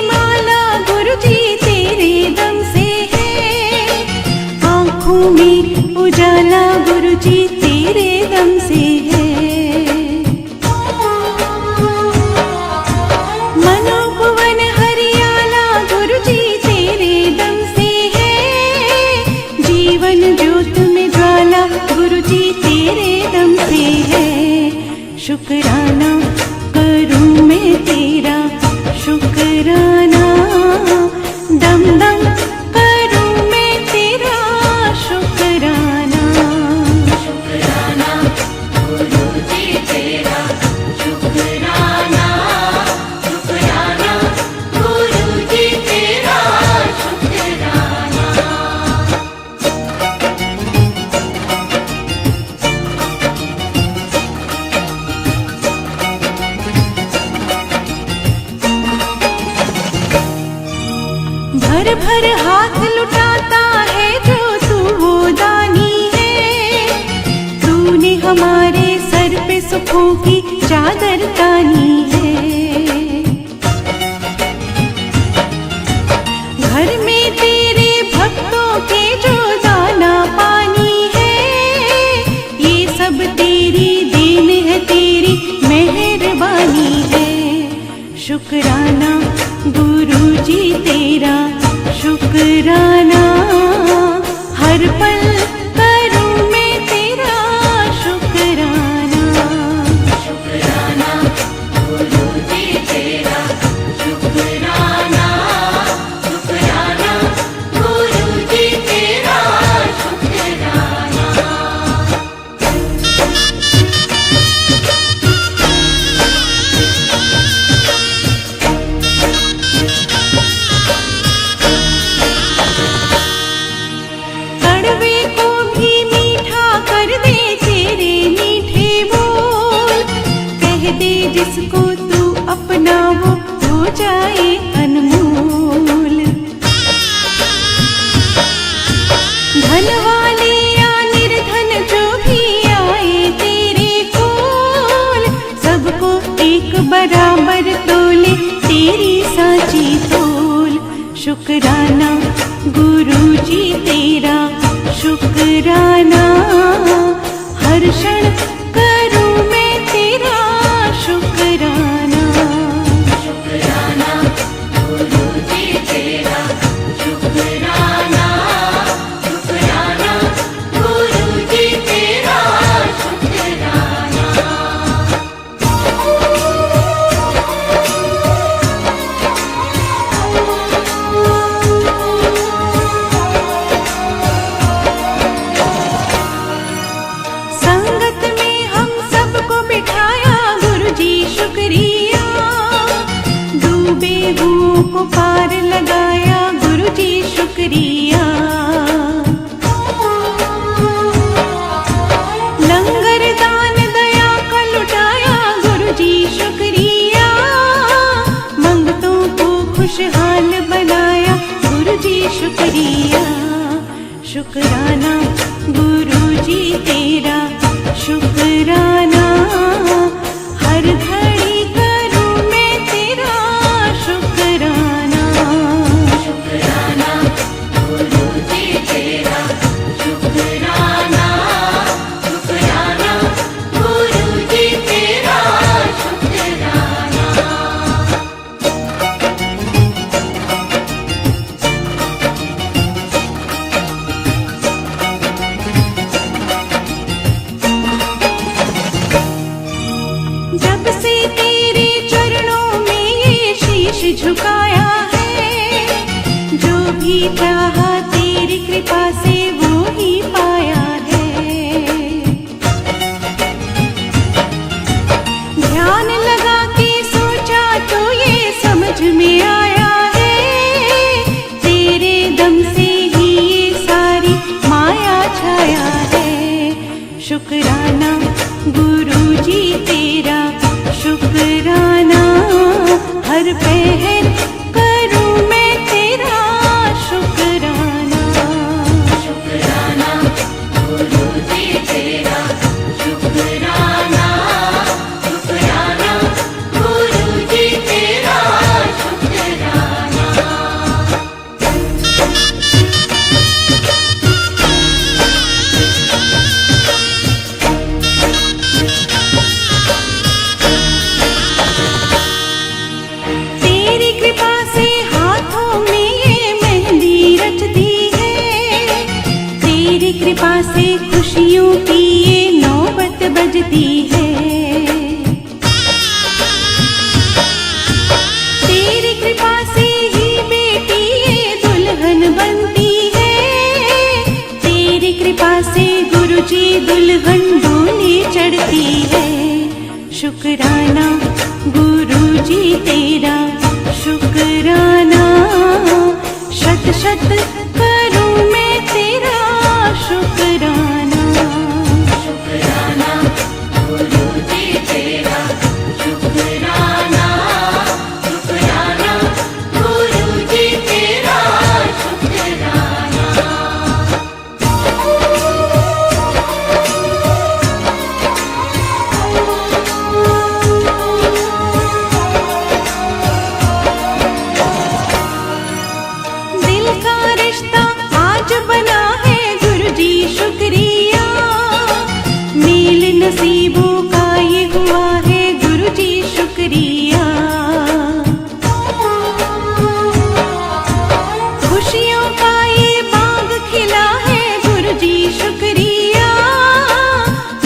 माला गुरु जी तेरे दम से है आँखों में उजाला गुरु जी तेरे दम से है मनोभुवन हरियाला गुरु जी तेरे दम से है जीवन ज्योत में ज्वाला गुरु जी तेरे दम से है शुक्राना करूं मैं तेरा शुक्राना दम दम करूं मैं तेरा शुक्राना शुक्राना गुरु जी तेरा शुक्राना शुक्राना गुरु जी तेरा शुक्राना जिसको तू अपना वो हो जाए अनमोल। धन वाले या निर्धन जो भी आए तेरे कोल, सबको एक बराबर तोले तेरी साची तोल। शुक्राना गुरुजी तेरा शुक्राना, हर क्षण करूं मैं तेरा शुक्राना। शुक्राना गुरुजी तेरा शुक्राना, शुक्राना गुरुजी तेरा शुक्राना। संगत में हम सबको बिठाया गुरुजी शुक्रिया, डूबे हुओं को पार लगाया गुरुजी शुक्रिया। लंगर दान दया का लुटाया गुरुजी शुक्रिया, मंगतों को खुशहाल बनाया गुरुजी शुक्रिया। शुक्राना गुरुजी तेरा शुक्राना, हर घड़ी करूं मैं तेरा शुक्राना। शुक्राना गुरुजी तेरा शुक्राना, शुक्राना गुरुजी तेरा शुक्राना। जब से तेरे चरणों में ये शीश झुकाया है, जो भी चाहा तेरी कृपा से वो ही पाया है। ध्यान लगा के सोचा तो ये समझ में आया है, तेरे दम से ही ये सारी माया छाया है। शुक्राना गुरुजी तेरा शुक्राना, हर पहर करूं मैं तेरा शुक्राना। शुक्राना गुरुजी तेरा शुक्राना, शुक्राना गुरुजी तेरा शुक्राना। तेरी कृपा से हाथों में ये मेहंदी रच दी है, तेरी कृपा से खुशियों की ये नौबत बजती है। तेरी कृपा से ही बेटी ये दुल्हन बनती है, तेरी कृपा से गुरुजी दुल्हन डोली चढ़ती है। शुक्राना गुरुजी तेरा शुक्राना, शत शत करूं मैं तेरा शुक्राना। शुक्राना गुरुजी तेरा शुक्राना, शुक्राना गुरुजी तेरा शुक्राना। दिल का रिश्ता आज बना है गुरुजी शुक्रिया, मेल नसीबों का ये हुआ है गुरुजी शुक्रिया। खुशियों का ये बाग खिला है गुरुजी शुक्रिया,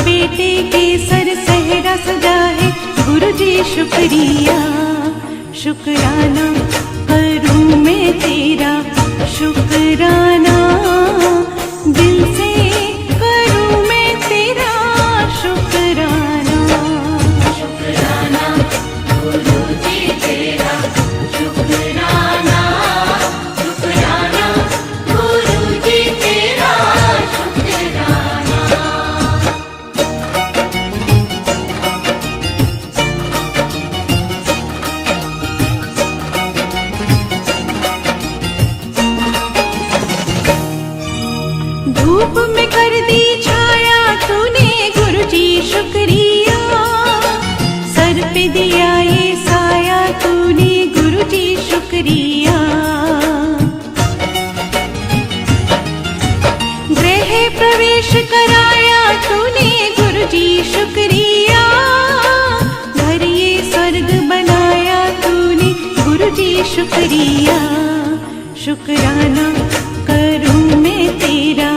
बेटे के सर सहरा सजा है गुरुजी शुक्रिया। शुक्राना करूं मैं तेरा शुक्राना, दिल से करूं मैं तेरा शुक्राना। शुक्राना गुरुजी तेरा शुक्राना, शुक्राना गुरुजी तेरा शुक्राना। धूप में कर दी छाया तूने गुरुजी शुक्रिया, सर पे दिया ये साया तूने गुरुजी शुक्रिया। गृह प्रवेश कराया तूने गुरुजी शुक्रिया, घर ये स्वर्ग बनाया तूने गुरुजी शुक्रिया। शुक्राना करूं मैं तेरा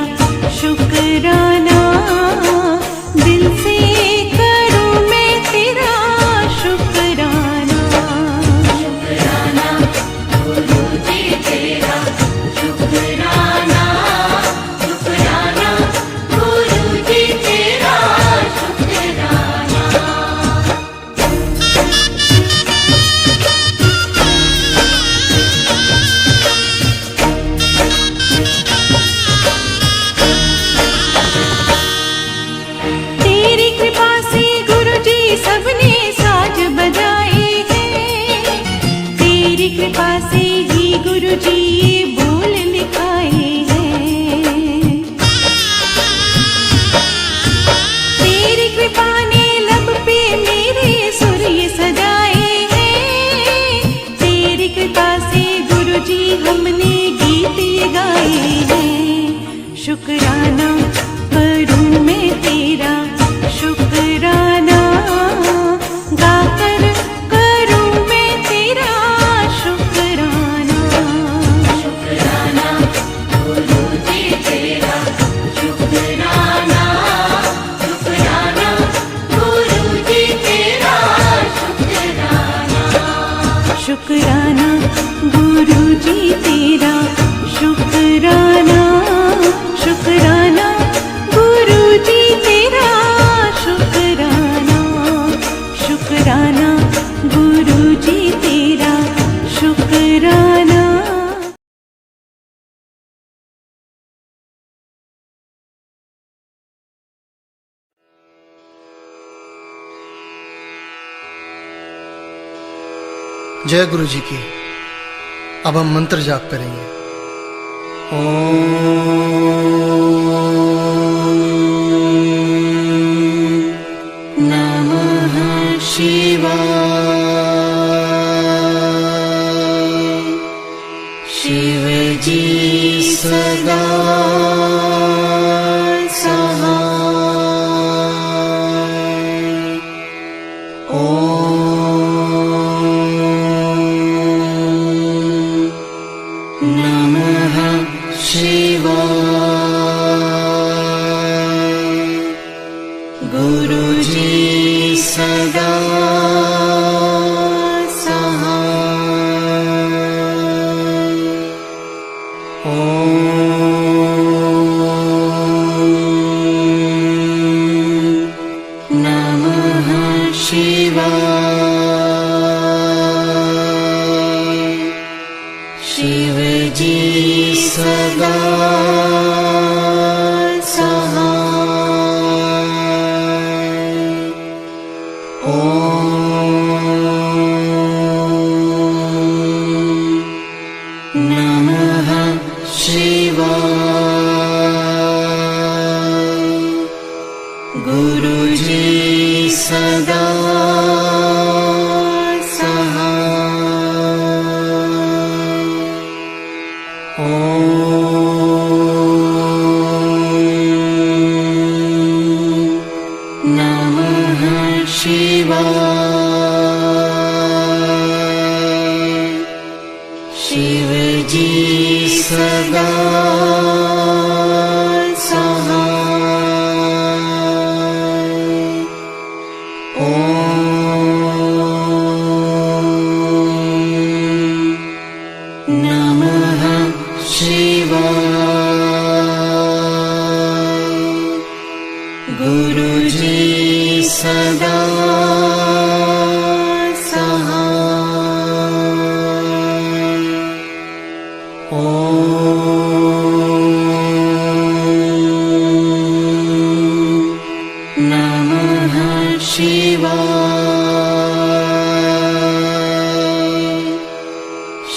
शुक्राना, दिल से करूं मैं तेरा शुक्राना। शुक्राना गुरुजी तेरा शुक्राना, शुक्राना गुरुजी तेरा शुक्राना। तेरी कृपा से गुरुजी सबने साज बजाए हैं, तेरी कृपा से ही गुरुजी ये बोल लिखाए हैं। तेरी कृपा ने लब पे मेरे सुर ये सजाए हैं, तेरी कृपा से गुरुजी हमने गीत ये गाए हैं। शुक्राना करूं मैं तेरा शुक्राना, गाकर करूं मैं तेरा शुक्राना। शुक्राना गुरुजी तेरा शुक्राना, शुक्राना गुरुजी तेरा शुक्राना। शुक्राना गुरुजी तेरा शुक्राना, शुक्राना गुरुजी तेरा शुक्राना, शुक्राना गुरुजी तेरा शुक्राना। जय गुरु जी की। अब हम मंत्र जाप करेंगे। नमः शिवाय, शिव जी सदा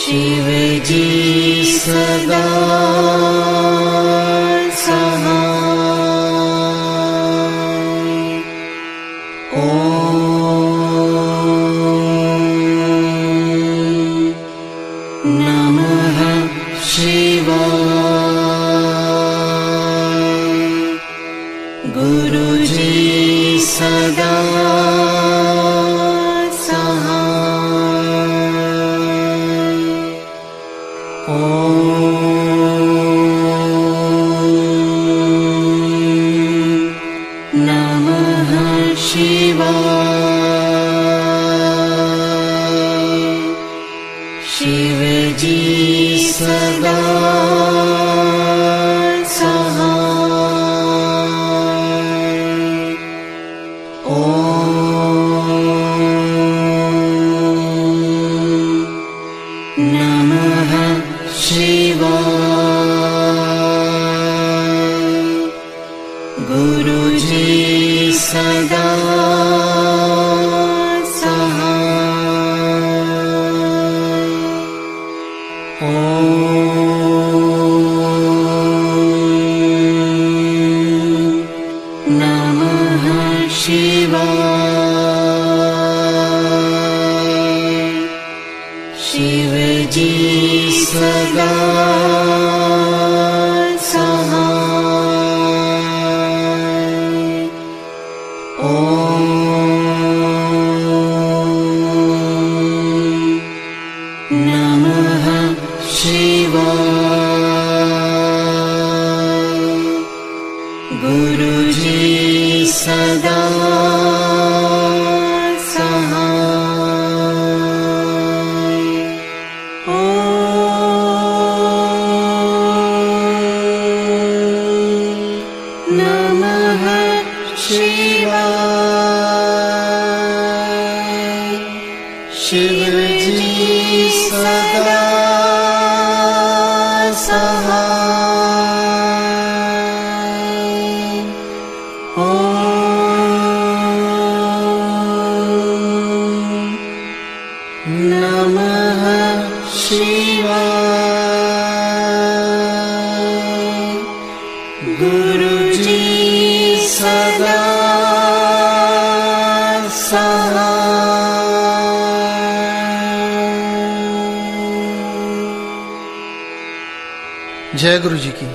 शिव जी सदा सदा सहाय। ॐ नमः शिवाय। शिवजी सदा सहाय। ॐ नमः शिवाय। गुरुजी सदा सहाय। ॐ नमः शिवाय। शिवजी सदा सहाय। ॐ नमः शिवाय। गुरुजी सदा सहाय। ॐ नमः शिवाय। शिवजी सदा सहाय। ॐ नमः शिवाय। गुरुजी सदा सहाय। जय गुरु जी की।